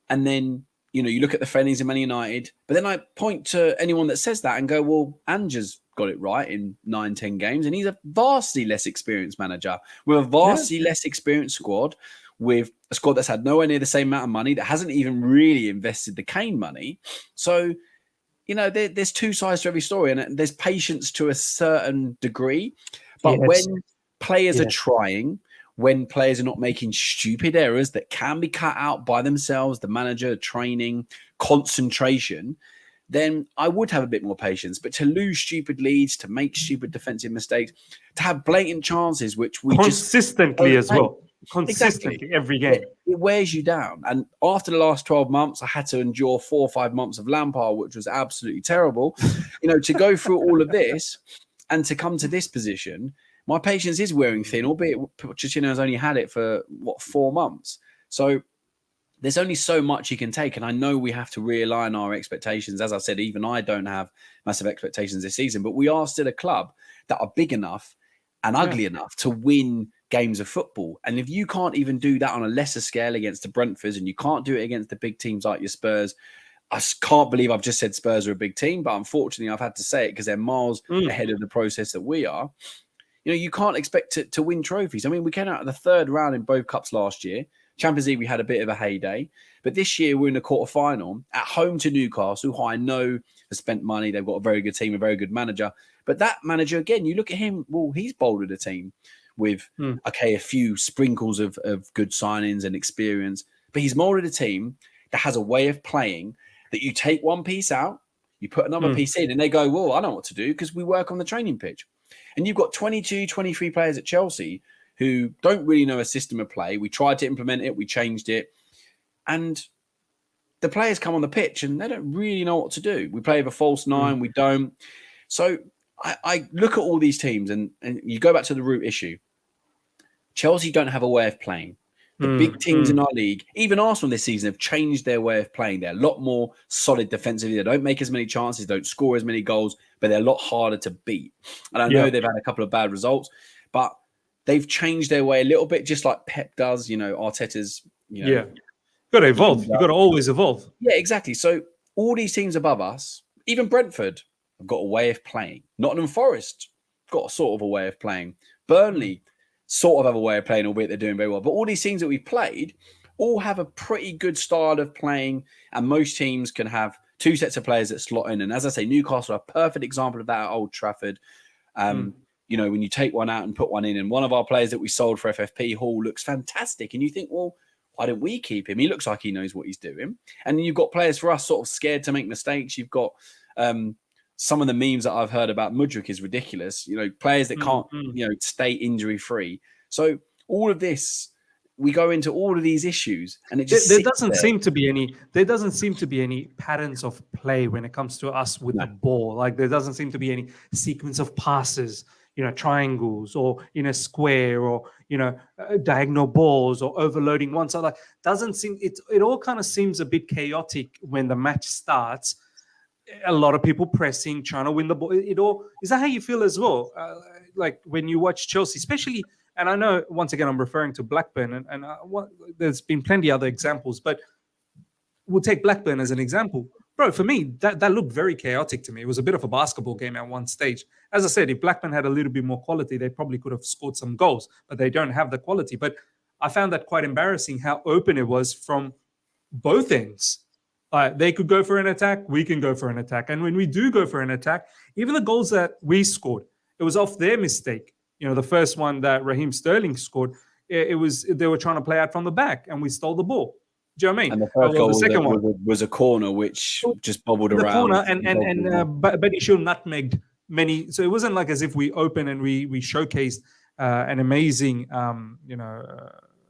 S2: And then, you look at the friendlies in Man United. But then I point to anyone that says that and go, well, Ange's got it right in 9-10 games. And he's a vastly less experienced manager with a vastly less experienced squad, with a squad that's had nowhere near the same amount of money, that hasn't even really invested the Kane money. So, there's two sides to every story, and there's patience to a certain degree. But when players are trying, when players are not making stupid errors that can be cut out by themselves, the manager, training, concentration, then I would have a bit more patience. But to lose stupid leads, to make stupid defensive mistakes, to have blatant chances, which we
S1: consistently
S2: just
S1: as well. Consistently every game.
S2: It wears you down. And after the last 12 months, I had to endure 4 or 5 months of Lampard, which was absolutely terrible. To go through all of this and to come to this position, my patience is wearing thin, albeit Pochettino has only had it for 4 months. So there's only so much you can take. And I know we have to realign our expectations. As I said, even I don't have massive expectations this season, but we are still a club that are big enough and ugly enough to win games of football. And if you can't even do that on a lesser scale against the Brentfords, and you can't do it against the big teams like your Spurs, I can't believe I've just said Spurs are a big team, but unfortunately I've had to say it because they're miles ahead of the process that we are. You can't expect to win trophies. I mean, we came out of the third round in both cups last year. Champions League, we had a bit of a heyday. But this year, we're in the quarterfinal at home to Newcastle, who I know has spent money. They've got a very good team, a very good manager. But that manager, again, you look at him, well, he's bolstered a team with, a few sprinkles of good signings and experience. But he's molded a team that has a way of playing that you take one piece out, you put another piece in, and they go, well, I know what to do because we work on the training pitch. And you've got 22, 23 players at Chelsea who don't really know a system of play. We tried to implement it. We changed it. And the players come on the pitch and they don't really know what to do. We play with a false nine. We don't. So I look at all these teams and you go back to the root issue. Chelsea don't have a way of playing. The big teams in our league, even Arsenal this season, have changed their way of playing. They're a lot more solid defensively. They don't make as many chances, don't score as many goals, but they're a lot harder to beat. And I know they've had a couple of bad results, but they've changed their way a little bit, just like Pep does. Arteta's.
S1: You've got to evolve. You've got to always evolve.
S2: Yeah, exactly. So all these teams above us, even Brentford, have got a way of playing. Nottingham Forest got a sort of a way of playing. Burnley sort of have a way of playing, albeit they're doing very well. But all these teams that we've played all have a pretty good style of playing, and most teams can have two sets of players that slot in. And as I say, Newcastle are a perfect example of that at Old Trafford. When you take one out and put one in, and one of our players that we sold for FFP, Hall, looks fantastic. And you think, well, why don't we keep him? He looks like he knows what he's doing. And then you've got players for us sort of scared to make mistakes. You've got some of the memes that I've heard about Mudryk is ridiculous. Players that can't, stay injury free. So all of this, we go into all of these issues, and it just
S1: there doesn't seem to be any patterns of play when it comes to us with the ball. Like there doesn't seem to be any sequence of passes, triangles or in a square or diagonal balls or overloading one side. Like doesn't seem it all kind of seems a bit chaotic when the match starts. A lot of people pressing, trying to win the ball. It all is that how you feel as well? Like when you watch Chelsea, especially, and I know once again I'm referring to Blackburn, and there's been plenty other examples, but we'll take Blackburn as an example, bro. For me, that looked very chaotic to me. It was a bit of a basketball game at one stage. As I said, if Blackburn had a little bit more quality, they probably could have scored some goals, but they don't have the quality. But I found that quite embarrassing how open it was from both ends. They could go for an attack. We can go for an attack. And when we do go for an attack, even the goals that we scored, it was off their mistake. The first one that Raheem Sterling scored, it was they were trying to play out from the back, and we stole the ball. Do you know what I mean?
S2: And the first goal, the second one was a corner, which just bobbled around.
S1: The corner, but he should nutmegged many. So it wasn't like as if we opened and we showcased an amazing,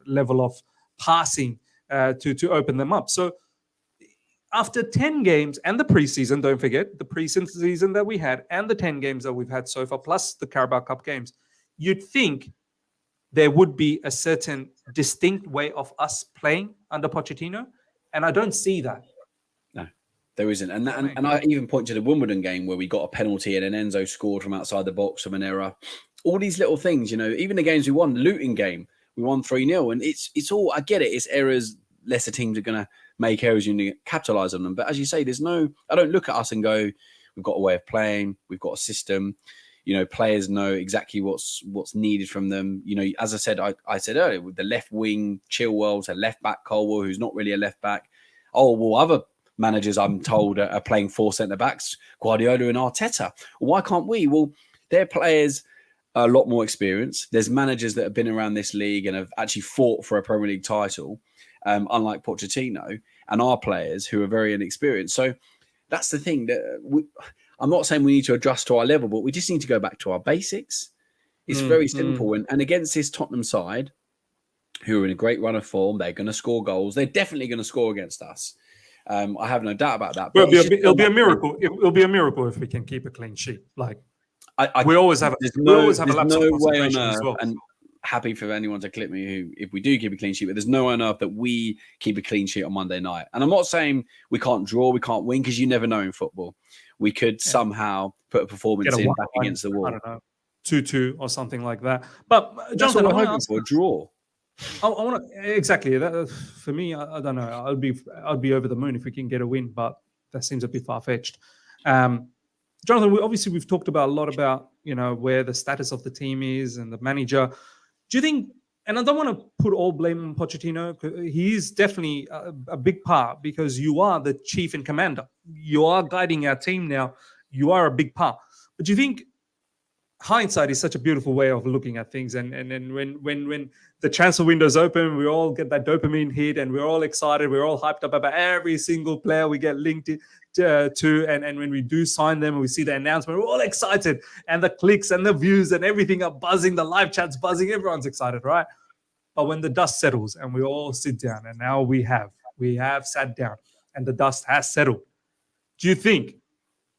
S1: level of passing to open them up. So after 10 games and the preseason, don't forget the preseason that we had and the 10 games that we've had so far, plus the Carabao Cup games, you'd think there would be a certain distinct way of us playing under Pochettino, and I don't see that.
S2: No, there isn't. And I even point to the Wimbledon game where we got a penalty and then Enzo scored from outside the box from an error. All these little things, even the games we won, the Luton game, we won 3-0. And it's all, I get it, it's errors. Lesser teams are going to make errors and you capitalize on them. But as you say, I don't look at us and go, we've got a way of playing, we've got a system. Players know exactly what's needed from them. As I said earlier, with the left wing, Chilwell, to left back, Colwell, who's not really a left back. Oh, well, other managers, I'm told, are playing 4 centre backs, Guardiola and Arteta. Well, why can't we? Well, their players are a lot more experienced. There's managers that have been around this league and have actually fought for a Premier League title, unlike Pochettino, and our players who are very inexperienced. So that's the thing that I'm not saying we need to adjust to our level, but we just need to go back to our basics. It's very simple. And against this Tottenham side, who are in a great run of form, they're going to score goals. They're definitely going to score against us. I have no doubt about that.
S1: But it'll be a miracle. It'll be a miracle if we can keep a clean sheet. Like we always have. We always have a lapse of concentration as well.
S2: And happy for anyone to clip me if we do keep a clean sheet, but there's no way on earth that we keep a clean sheet on Monday night. And I'm not saying we can't draw, we can't win, because you never know in football. We could somehow put a performance in back against the wall.
S1: I don't know, 2-2 or something like that. But
S2: Jonathan, I'm hoping for a draw.
S1: I want to exactly that. For me, I don't know. I'd be over the moon if we can get a win, but that seems a bit far fetched. Jonathan, we've talked about a lot about where the status of the team is and the manager. Do you think? And I don't want to put all blame on Pochettino, because he is definitely a big part, because you are the chief and commander. You are guiding our team now. You are a big part. But do you think hindsight is such a beautiful way of looking at things? And when the transfer window's open, we all get that dopamine hit and we're all excited. We're all hyped up about every single player we get linked to. And when we do sign them and we see the announcement, we're all excited. And the clicks and the views and everything are buzzing. The live chat's buzzing. Everyone's excited, right? But when the dust settles and we all sit down, and now we have sat down and the dust has settled, do you think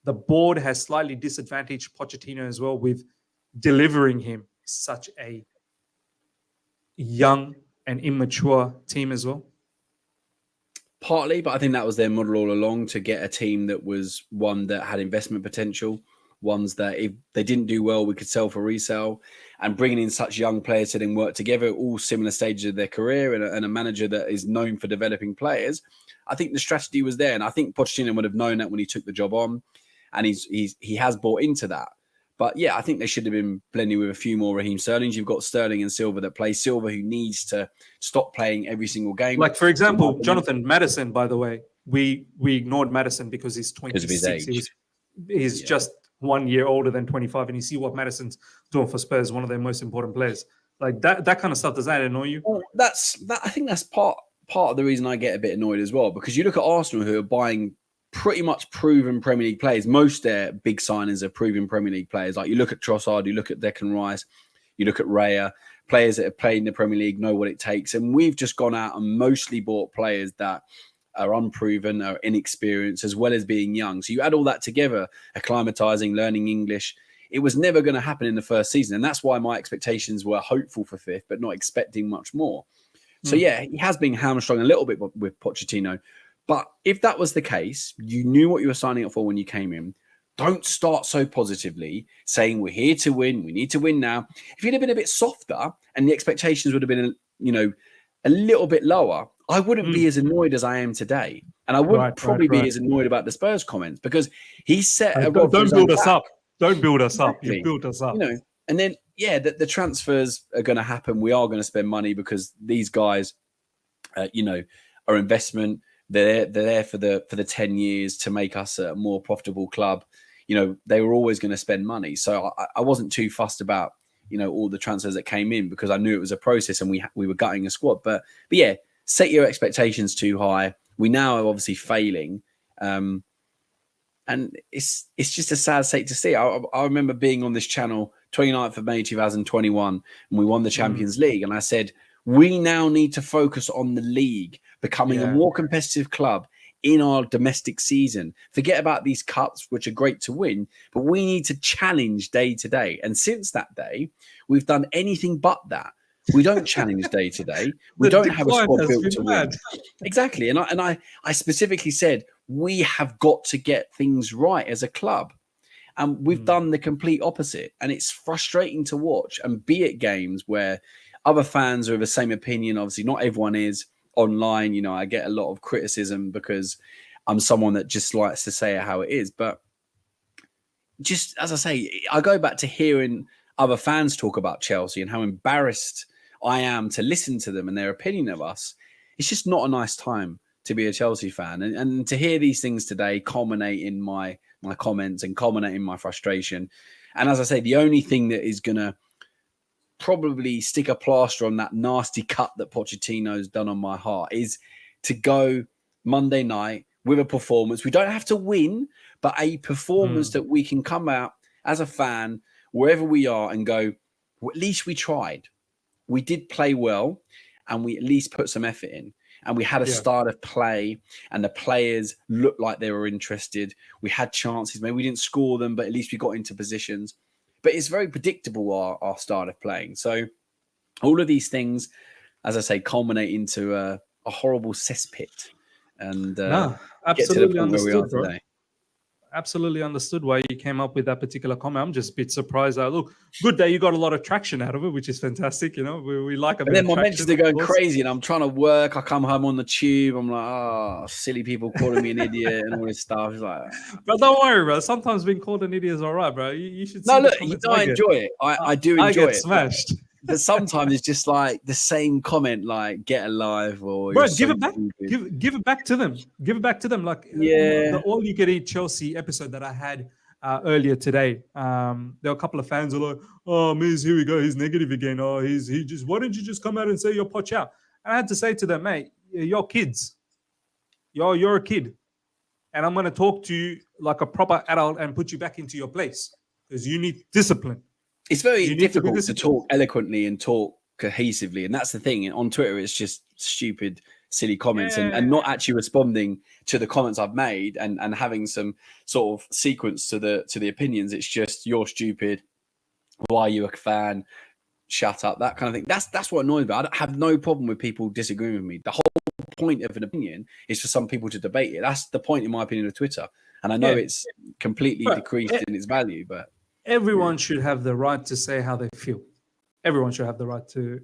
S1: the board has slightly disadvantaged Pochettino as well with delivering him such a young and immature team as well?
S2: Partly, but I think that was their model all along, to get a team that was one that had investment potential, ones that if they didn't do well, we could sell for resale, and bringing in such young players to then work together, all similar stages of their career, and a manager that is known for developing players. I think the strategy was there, and I think Pochettino would have known that when he took the job on, and he has bought into that. But yeah, I think they should have been blending with a few more Raheem Sterlings. You've got Sterling and Silva that play. Silva, who needs to stop playing every single game.
S1: Like, for example, Jonathan Maddison, by the way, we ignored Maddison because he's 26.
S2: Because of his age.
S1: He's just 1 year older than 25. And you see what Maddison's doing for Spurs, one of their most important players. Like that kind of stuff, does that annoy you?
S2: Well, I think that's part of the reason I get a bit annoyed as well. Because you look at Arsenal, who are buying pretty much proven Premier League players. Most their big signings are proven Premier League players. Like you look at Trossard, you look at Declan Rice, you look at Raya, players that have played in the Premier League, know what it takes. And we've just gone out and mostly bought players that are unproven, are inexperienced, as well as being young. So you add all that together, acclimatizing, learning English. It was never going to happen in the first season. And that's why my expectations were hopeful for fifth, but not expecting much more. So yeah, he has been hamstrung a little bit with Pochettino. But if that was the case, you knew what you were signing up for when you came in. Don't start so positively, saying we're here to win, we need to win now. If you'd have been a bit softer and the expectations would have been, a little bit lower, I wouldn't be as annoyed as I am today. And I wouldn't probably be as annoyed about the Spurs comments, because he set a
S1: don't build us up. Don't build us up. You built us up.
S2: And then, the transfers are going to happen. We are going to spend money because these guys, are investment. They're there for the 10 years to make us a more profitable club. They were always going to spend money. So I wasn't too fussed about, all the transfers that came in, because I knew it was a process and we were gutting a squad. But yeah, set your expectations too high. We now are obviously failing. And it's just a sad state to see. I remember being on this channel 29th of May 2021, and we won the Champions League. And I said, we now need to focus on the league, becoming a more competitive club in our domestic season. Forget about these cups, which are great to win, but we need to challenge day to day. And since that day, we've done anything but that. We don't challenge day to day. We
S1: The
S2: don't have a
S1: decline
S2: squad
S1: has
S2: built
S1: been
S2: to
S1: mad.
S2: win. Exactly. And I specifically said, we have got to get things right as a club. And we've done the complete opposite. And it's frustrating to watch and be at games where other fans are of the same opinion. Obviously, not everyone is online. You know, I get a lot of criticism because I'm someone that just likes to say it how it is. But just as I say, I go back to hearing other fans talk about Chelsea and how embarrassed I am to listen to them and their opinion of us. It's just not a nice time to be a Chelsea fan. And to hear these things today culminate in my comments and culminate in my frustration. And as I say, the only thing that is going to probably stick a plaster on that nasty cut that Pochettino's done on my heart is to go Monday night with a performance. We don't have to win, but a performance that we can come out as a fan, wherever we are, and go, well, at least we tried. We did play well, and we at least put some effort in. And we had a start of play, and the players looked like they were interested. We had chances. Maybe we didn't score them, but at least we got into positions. But it's very predictable, our start of playing. So all of these things, as I say, culminate into a horrible cesspit. And get to the point where we are today.
S1: Absolutely understood why you came up with that particular comment. I'm just a bit surprised. Look, good that you got a lot of traction out of it, which is fantastic. You know, we like a bit of traction.
S2: And then my mentions are going crazy, and I'm trying to work. I come home on the tube. I'm like, oh, silly people calling me an idiot and all this stuff. It's like,
S1: but don't worry, bro. Sometimes being called an idiot is all right, bro. You should.
S2: No, look, I enjoy it. I do enjoy it.
S1: Smashed.
S2: But sometimes it's just like the same comment, like "get alive" or
S1: "bro, give it back." Give it back to them. Give it back to them. Like the All You Can Eat Chelsea episode that I had earlier today. There were a couple of fans who were like, "Oh, Miz, here we go. He's negative again. Oh, he just. Why don't you just come out and say you're Poch out?" And I had to say to them, "Mate, you're kids. You're a kid, and I'm going to talk to you like a proper adult and put you back into your place because you need discipline."
S2: It's very difficult to talk eloquently and talk cohesively. And that's the thing. On Twitter, it's just stupid, silly comments and not actually responding to the comments I've made and having some sort of sequence to the opinions. It's just, you're stupid. Why are you a fan? Shut up. That kind of thing. That's what annoys me. I have no problem with people disagreeing with me. The whole point of an opinion is for some people to debate it. That's the point, in my opinion, of Twitter. And I know it's completely decreased in its value, but
S1: everyone should have the right to say how they feel. Everyone should have the right to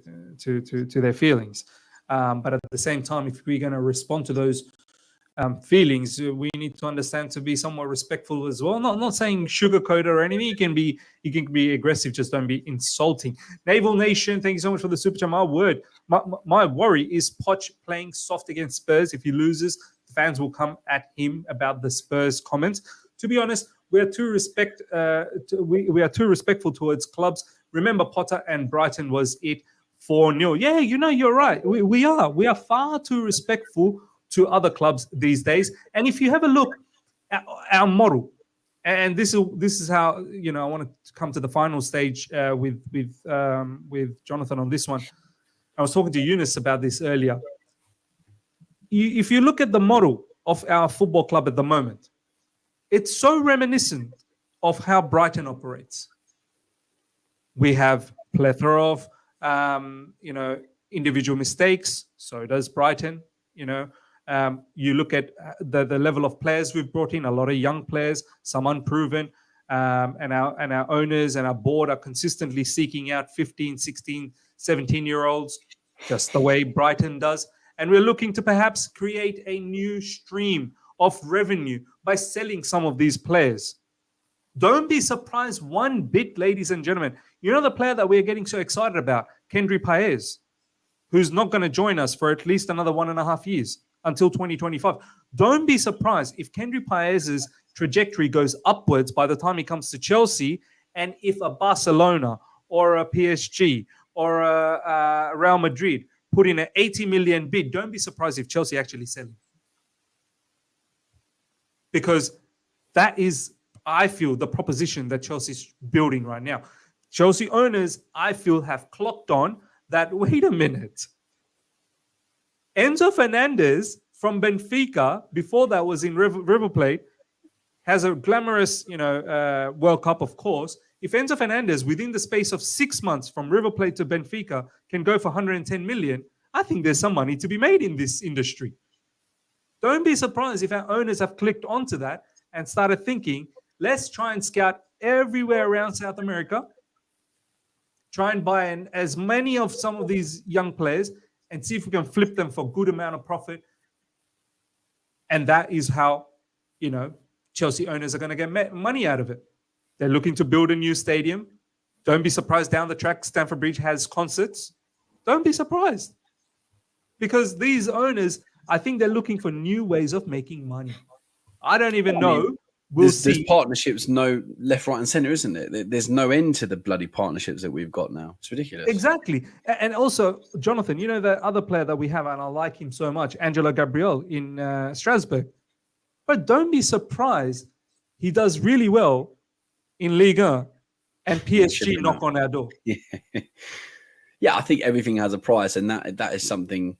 S1: their feelings. But at the same time, if we're going to respond to those feelings, we need to understand to be somewhat respectful as well. Not saying sugarcoat or anything. You can be aggressive, just don't be insulting. Naval Nation, thank you so much for the super chat. My worry is Poch playing soft against Spurs. If he loses, fans will come at him about the Spurs comments. To be honest, we are too respectful towards clubs. Remember, Potter and Brighton was it 4-0. Yeah, you're right. We are far too respectful to other clubs these days. And if you have a look at our model, and this is how I want to come to the final stage with Jonathan on this one. I was talking to Eunice about this earlier. If you look at the model of our football club at the moment, it's so reminiscent of how Brighton operates. We have plethora of, individual mistakes. So does Brighton. You look at the level of players we've brought in, a lot of young players, some unproven, and our owners and our board are consistently seeking out 15, 16, 17-year-olds, just the way Brighton does. And we're looking to perhaps create a new stream of revenue by selling some of these players. Don't be surprised one bit, ladies and gentlemen. You know the player that we're getting so excited about, Kendry Paez, who's not going to join us for at least another 1.5 years until 2025. Don't be surprised if Kendry Paez's trajectory goes upwards by the time he comes to Chelsea, and if a Barcelona or a PSG or a Real Madrid put in an 80 million bid, don't be surprised if Chelsea actually sell him. Because that is, I feel, the proposition that Chelsea's building right now. Chelsea owners, I feel, have clocked on that, wait a minute. Enzo Fernandez from Benfica, before that was in River Plate, has a glamorous, World Cup, of course. If Enzo Fernandez, within the space of 6 months from River Plate to Benfica, can go for 110 million, I think there's some money to be made in this industry. Don't be surprised if our owners have clicked onto that and started thinking, let's try and scout everywhere around South America, try and buy in as many of some of these young players and see if we can flip them for a good amount of profit. And that is how, Chelsea owners are going to get money out of it. They're looking to build a new stadium. Don't be surprised down the track, Stamford Bridge has concerts. Don't be surprised. Because these owners, I think they're looking for new ways of making money. I don't even know.
S2: There's partnerships, no left, right, and centre, isn't it? There's no end to the bloody partnerships that we've got now. It's ridiculous.
S1: Exactly. And also, Jonathan, the other player that we have, and I like him so much, Angelo Gabriel in Strasbourg. But don't be surprised. He does really well in Liga, and PSG knock on our door.
S2: Yeah, I think everything has a price, and that is something,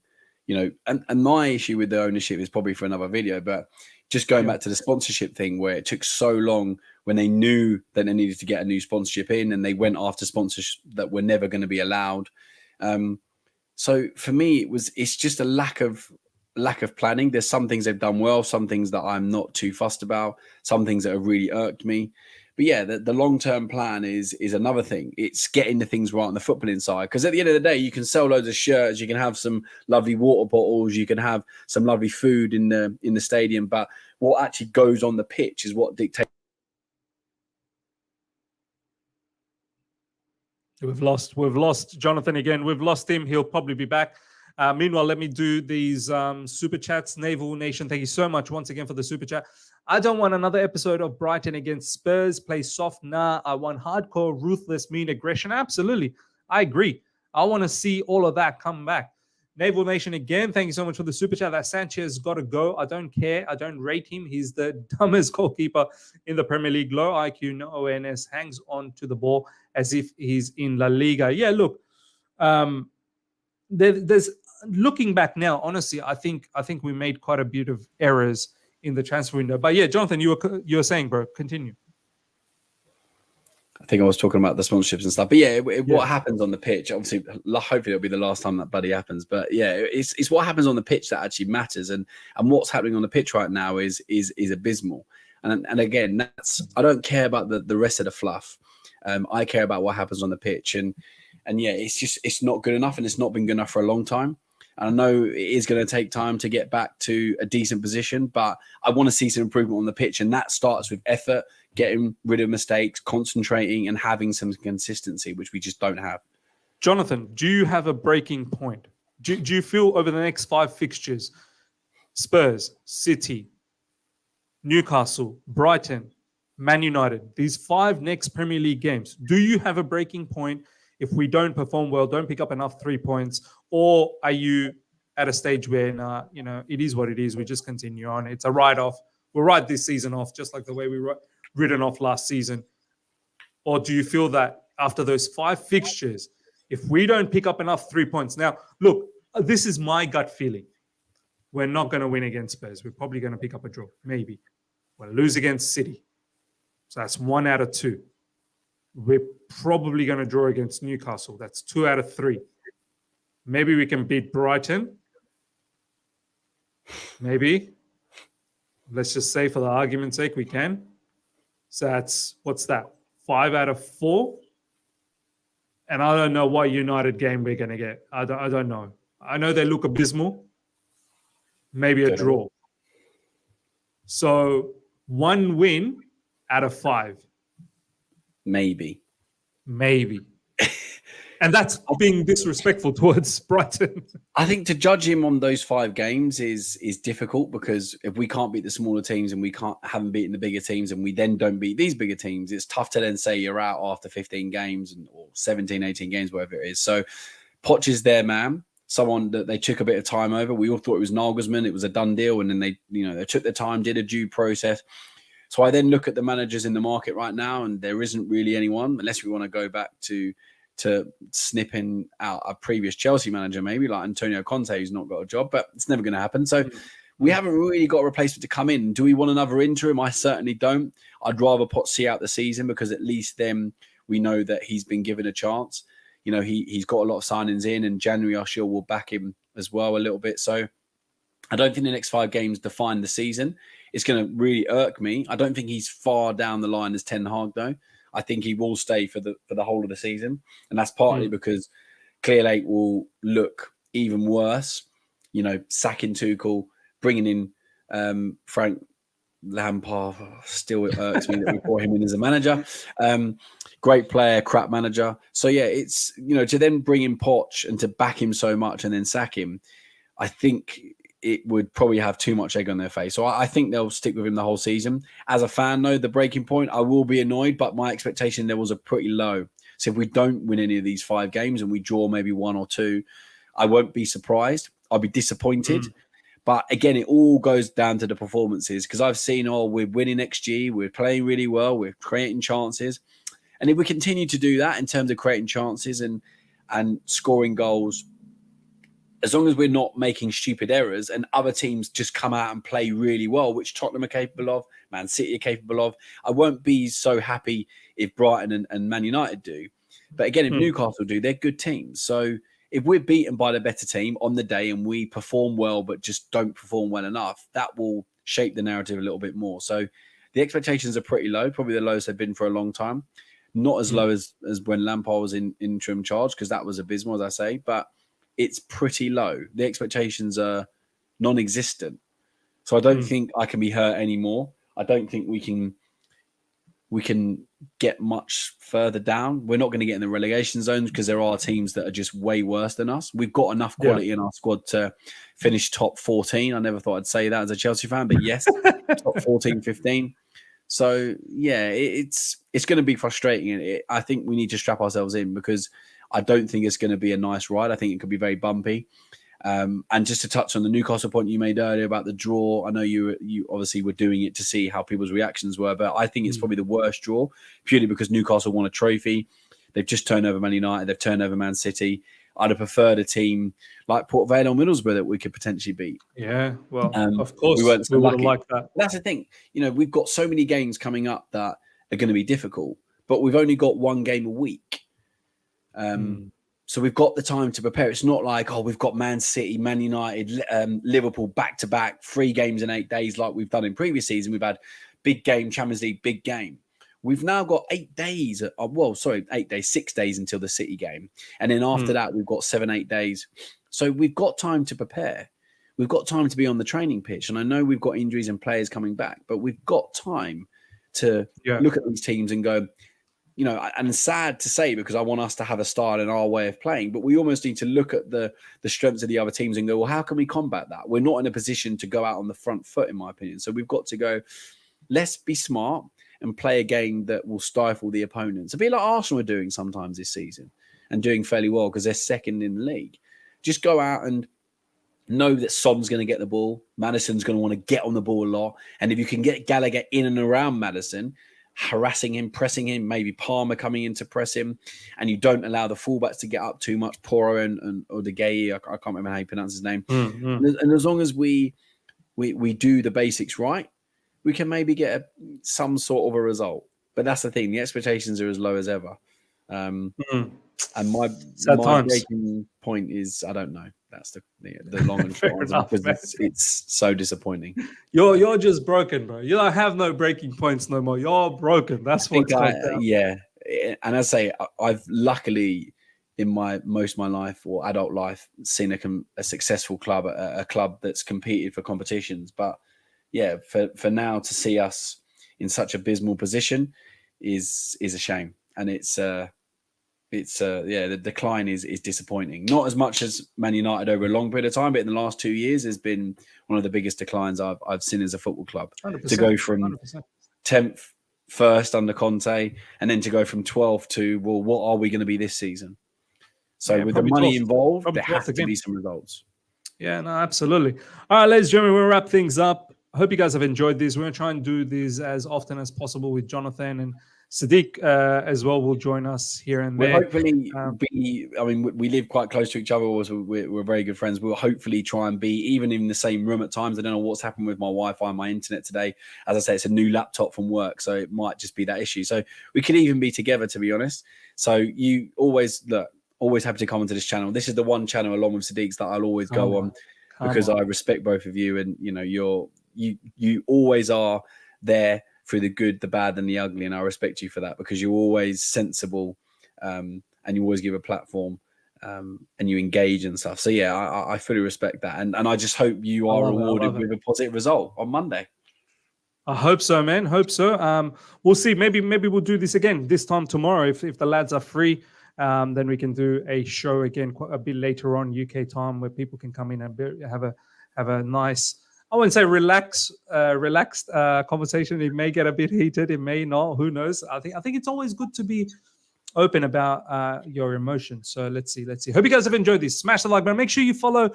S2: and my issue with the ownership is probably for another video, but just going back to the sponsorship thing, where it took so long when they knew that they needed to get a new sponsorship in, and they went after sponsors that were never going to be allowed. So for me, it's just a lack of planning. There's some things they've done well, some things that I'm not too fussed about, some things that have really irked me. But yeah, the long-term plan is another thing. It's getting the things right on the footballing side. Because at the end of the day, you can sell loads of shirts, you can have some lovely water bottles, you can have some lovely food in the stadium. But what actually goes on the pitch is what dictates.
S1: We've lost Jonathan again. We've lost him. He'll probably be back. Meanwhile, let me do these super chats. Naval Nation, thank you so much once again for the super chat. I don't want another episode of Brighton against Spurs. Play soft. Nah, I want hardcore, ruthless, mean aggression. Absolutely. I agree. I want to see all of that come back. Naval Nation again, thank you so much for the super chat. That Sanchez got to go. I don't care. I don't rate him. He's the dumbest goalkeeper in the Premier League. Low IQ, no awareness, hangs on to the ball as if he's in La Liga. Yeah, look, there's looking back now, honestly, I think we made quite a bit of errors in the transfer window. But yeah, Jonathan, you were saying, bro, continue.
S2: I think I was talking about the sponsorships and stuff. But yeah, what happens on the pitch, obviously, hopefully it'll be the last time that bloody happens. But yeah, it's what happens on the pitch that actually matters. And what's happening on the pitch right now is abysmal. And again, I don't care about the rest of the fluff. I care about what happens on the pitch. And yeah, it's not good enough, and it's not been good enough for a long time. And I know it is going to take time to get back to a decent position, but I want to see some improvement on the pitch. And that starts with effort, getting rid of mistakes, concentrating, and having some consistency, which we just don't have.
S1: Jonathan, do you have a breaking point? Do you feel over the next 5 fixtures, Spurs, City, Newcastle, Brighton, Man United, these 5 next Premier League games, do you have a breaking point? If we don't perform well, don't pick up enough 3 points, or are you at a stage where, it is what it is, we just continue on, it's a write-off, we'll write this season off just like the way we written off last season? Or do you feel that after those 5 fixtures, if we don't pick up enough 3 points, now, look, this is my gut feeling, we're not going to win against Spurs, we're probably going to pick up a draw, maybe. We'll lose against City, so that's 1 out of 2. We're probably going to draw against Newcastle. That's 2 out of 3. Maybe we can beat Brighton. Maybe. Let's just say for the argument's sake, we can. So that's, what's that? 5 out of 4. And I don't know what United game we're going to get. I don't know. I know they look abysmal. Maybe a draw. So 1 win out of 5.
S2: Maybe.
S1: And that's being disrespectful towards Brighton.
S2: I think to judge him on those 5 games is difficult, because if we can't beat the smaller teams and we haven't beaten the bigger teams, and we then don't beat these bigger teams, it's tough to then say you're out after 15 games or 17, 18 games, whatever it is. So Poch is their man, someone that they took a bit of time over. We all thought it was Nagelsmann. It was a done deal. And then they took their time, did a due process. So I then look at the managers in the market right now, and there isn't really anyone, unless we want to go back to snipping out a previous Chelsea manager, maybe like Antonio Conte, who's not got a job, but it's never going to happen. So We haven't really got a replacement to come in. Do we want another interim? I certainly don't. I'd rather Poch see out the season because at least then we know that he's been given a chance. You know, he's got a lot of signings in, and January I'm sure will back him as well a little bit. So I don't think the next 5 games define the season. It's going to really irk me. I don't think he's far down the line as Ten Hag though. I think he will stay for the whole of the season, and that's partly because Clear Lake will look even worse. You know, sacking Tuchel, bringing in Frank Lampard. Still, it irks me that we brought him in as a manager. Great player, crap manager. So yeah, it's, you know, to then bring in Poch and to back him so much and then sack him, I think it would probably have too much egg on their face. So I think they'll stick with him the whole season. As a fan, though, the breaking point, I will be annoyed, but my expectation levels are pretty low. So if we don't win any of these 5 games and we draw maybe 1 or 2, I won't be surprised. I'll be disappointed. But again, it all goes down to the performances, because I've seen, we're winning XG, we're playing really well, we're creating chances. And if we continue to do that in terms of creating chances and scoring goals, as long as we're not making stupid errors and other teams just come out and play really well, which Tottenham are capable of, Man City are capable of, I won't be so happy if Brighton and Man United do. But again, if Newcastle do, they're good teams. So if we're beaten by the better team on the day and we perform well but just don't perform well enough, that will shape the narrative a little bit more. So the expectations are pretty low, probably the lowest they've been for a long time. Not as low as when Lampard was in interim charge, because that was abysmal, as I say, but it's pretty low. The expectations are non-existent. So I don't think I can be hurt anymore. I don't think we can get much further down. We're not going to get in the relegation zones because there are teams that are just way worse than us. We've got enough quality in our squad to finish top 14. I never thought I'd say that as a Chelsea fan, but yes, top 14, 15. So yeah, it's going to be frustrating. And I think we need to strap ourselves in, because I don't think it's going to be a nice ride. I think it could be very bumpy. And just to touch on the Newcastle point you made earlier about the draw, I know you obviously were doing it to see how people's reactions were, but I think it's probably the worst draw, purely because Newcastle won a trophy. They've just turned over Man United. They've turned over Man City. I'd have preferred a team like Port Vale or Middlesbrough that we could potentially beat.
S1: Yeah, well, of course,
S2: we weren't so
S1: we would have
S2: lucky.
S1: liked that.
S2: That's the thing. You know, we've got so many games coming up that are going to be difficult, but we've only got 1 game a week. So we've got the time to prepare. It's not like, we've got Man City, Man United, Liverpool back-to-back, 3 games in 8 days like we've done in previous season. We've had big game, Champions League, big game. We've now got 8 days. 8 days, 6 days until the City game. And then after that, we've got 7-8 days. So we've got time to prepare. We've got time to be on the training pitch. And I know we've got injuries and players coming back, but we've got time to look at these teams and go, you know, and it's sad to say because I want us to have a style in our way of playing, but we almost need to look at the strengths of the other teams and go, well, how can we combat that? We're not in a position to go out on the front foot, in my opinion. So we've got to go, let's be smart and play a game that will stifle the opponents. A bit like Arsenal are doing sometimes this season and doing fairly well because they're second in the league. Just go out and know that Son's going to get the ball. Maddison's going to want to get on the ball a lot. And if you can get Gallagher in and around Maddison, harassing him, pressing him, maybe Palmer coming in to press him, and you don't allow the fullbacks to get up too much, Poro and Odegayi, I can't remember how you pronounce his name. And as long as we do the basics right, we can maybe get some sort of a result. But that's the thing. The expectations are as low as ever. And my breaking point is, I don't know. That's the long and short
S1: enough,
S2: because it's so disappointing.
S1: You're just broken, bro. You don't have no breaking points no more. You're broken. That's what's going down.
S2: Yeah. And as I say, I've luckily in most of my life or adult life seen a successful club, a club that's competed for competitions. But yeah, for now to see us in such abysmal position is a shame. And the decline is disappointing. Not as much as Man United over a long period of time, but in the last 2 years has been one of the biggest declines I've seen as a football club.
S1: 100%,
S2: to go from 10th, first under Conte, and then to go from 12th to, well, what are we going to be this season? So with the money 12th, involved, there have to be some results.
S1: Yeah, no, absolutely. All right, ladies and gentlemen, we'll wrap things up. I hope you guys have enjoyed this. We're going to try and do these as often as possible with Jonathan and Sadiq as well will join us here and
S2: We'll
S1: there.
S2: hopefully be. I mean, we live quite close to each other. Also, we're very good friends. We'll hopefully try and be even in the same room at times. I don't know what's happened with my Wi-Fi and my internet today. As I say, it's a new laptop from work, so it might just be that issue. So we could even be together, to be honest. So you always happy to come onto this channel. This is the one channel along with Sadiq's that I'll always go on because I respect both of you, and you know you always are there through the good, the bad, and the ugly, and I respect you for that because you're always sensible, and you always give a platform, and you engage and stuff. So yeah, I fully respect that, and I just hope you are rewarded with a positive result on Monday.
S1: I hope so, man. Hope so. We'll see. Maybe we'll do this again this time tomorrow if the lads are free. Then we can do a show again a bit later on UK time where people can come in and have a nice, I wouldn't say relaxed conversation. It may get a bit heated. It may not. Who knows? I think it's always good to be open about your emotions. So let's see. Hope you guys have enjoyed this. Smash the like button. Make sure you follow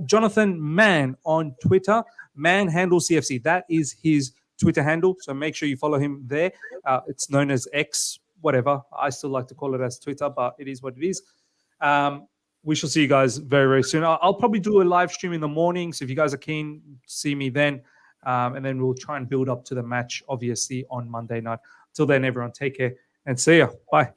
S1: Jonathan Mann on Twitter. Man handle CFC. That is his Twitter handle. So make sure you follow him there. It's known as X, whatever. I still like to call it as Twitter, but it is what it is. We shall see you guys very, very soon. I'll probably do a live stream in the morning. So if you guys are keen, see me then. And then we'll try and build up to the match, obviously, on Monday night. Till then, everyone, take care and see ya. Bye.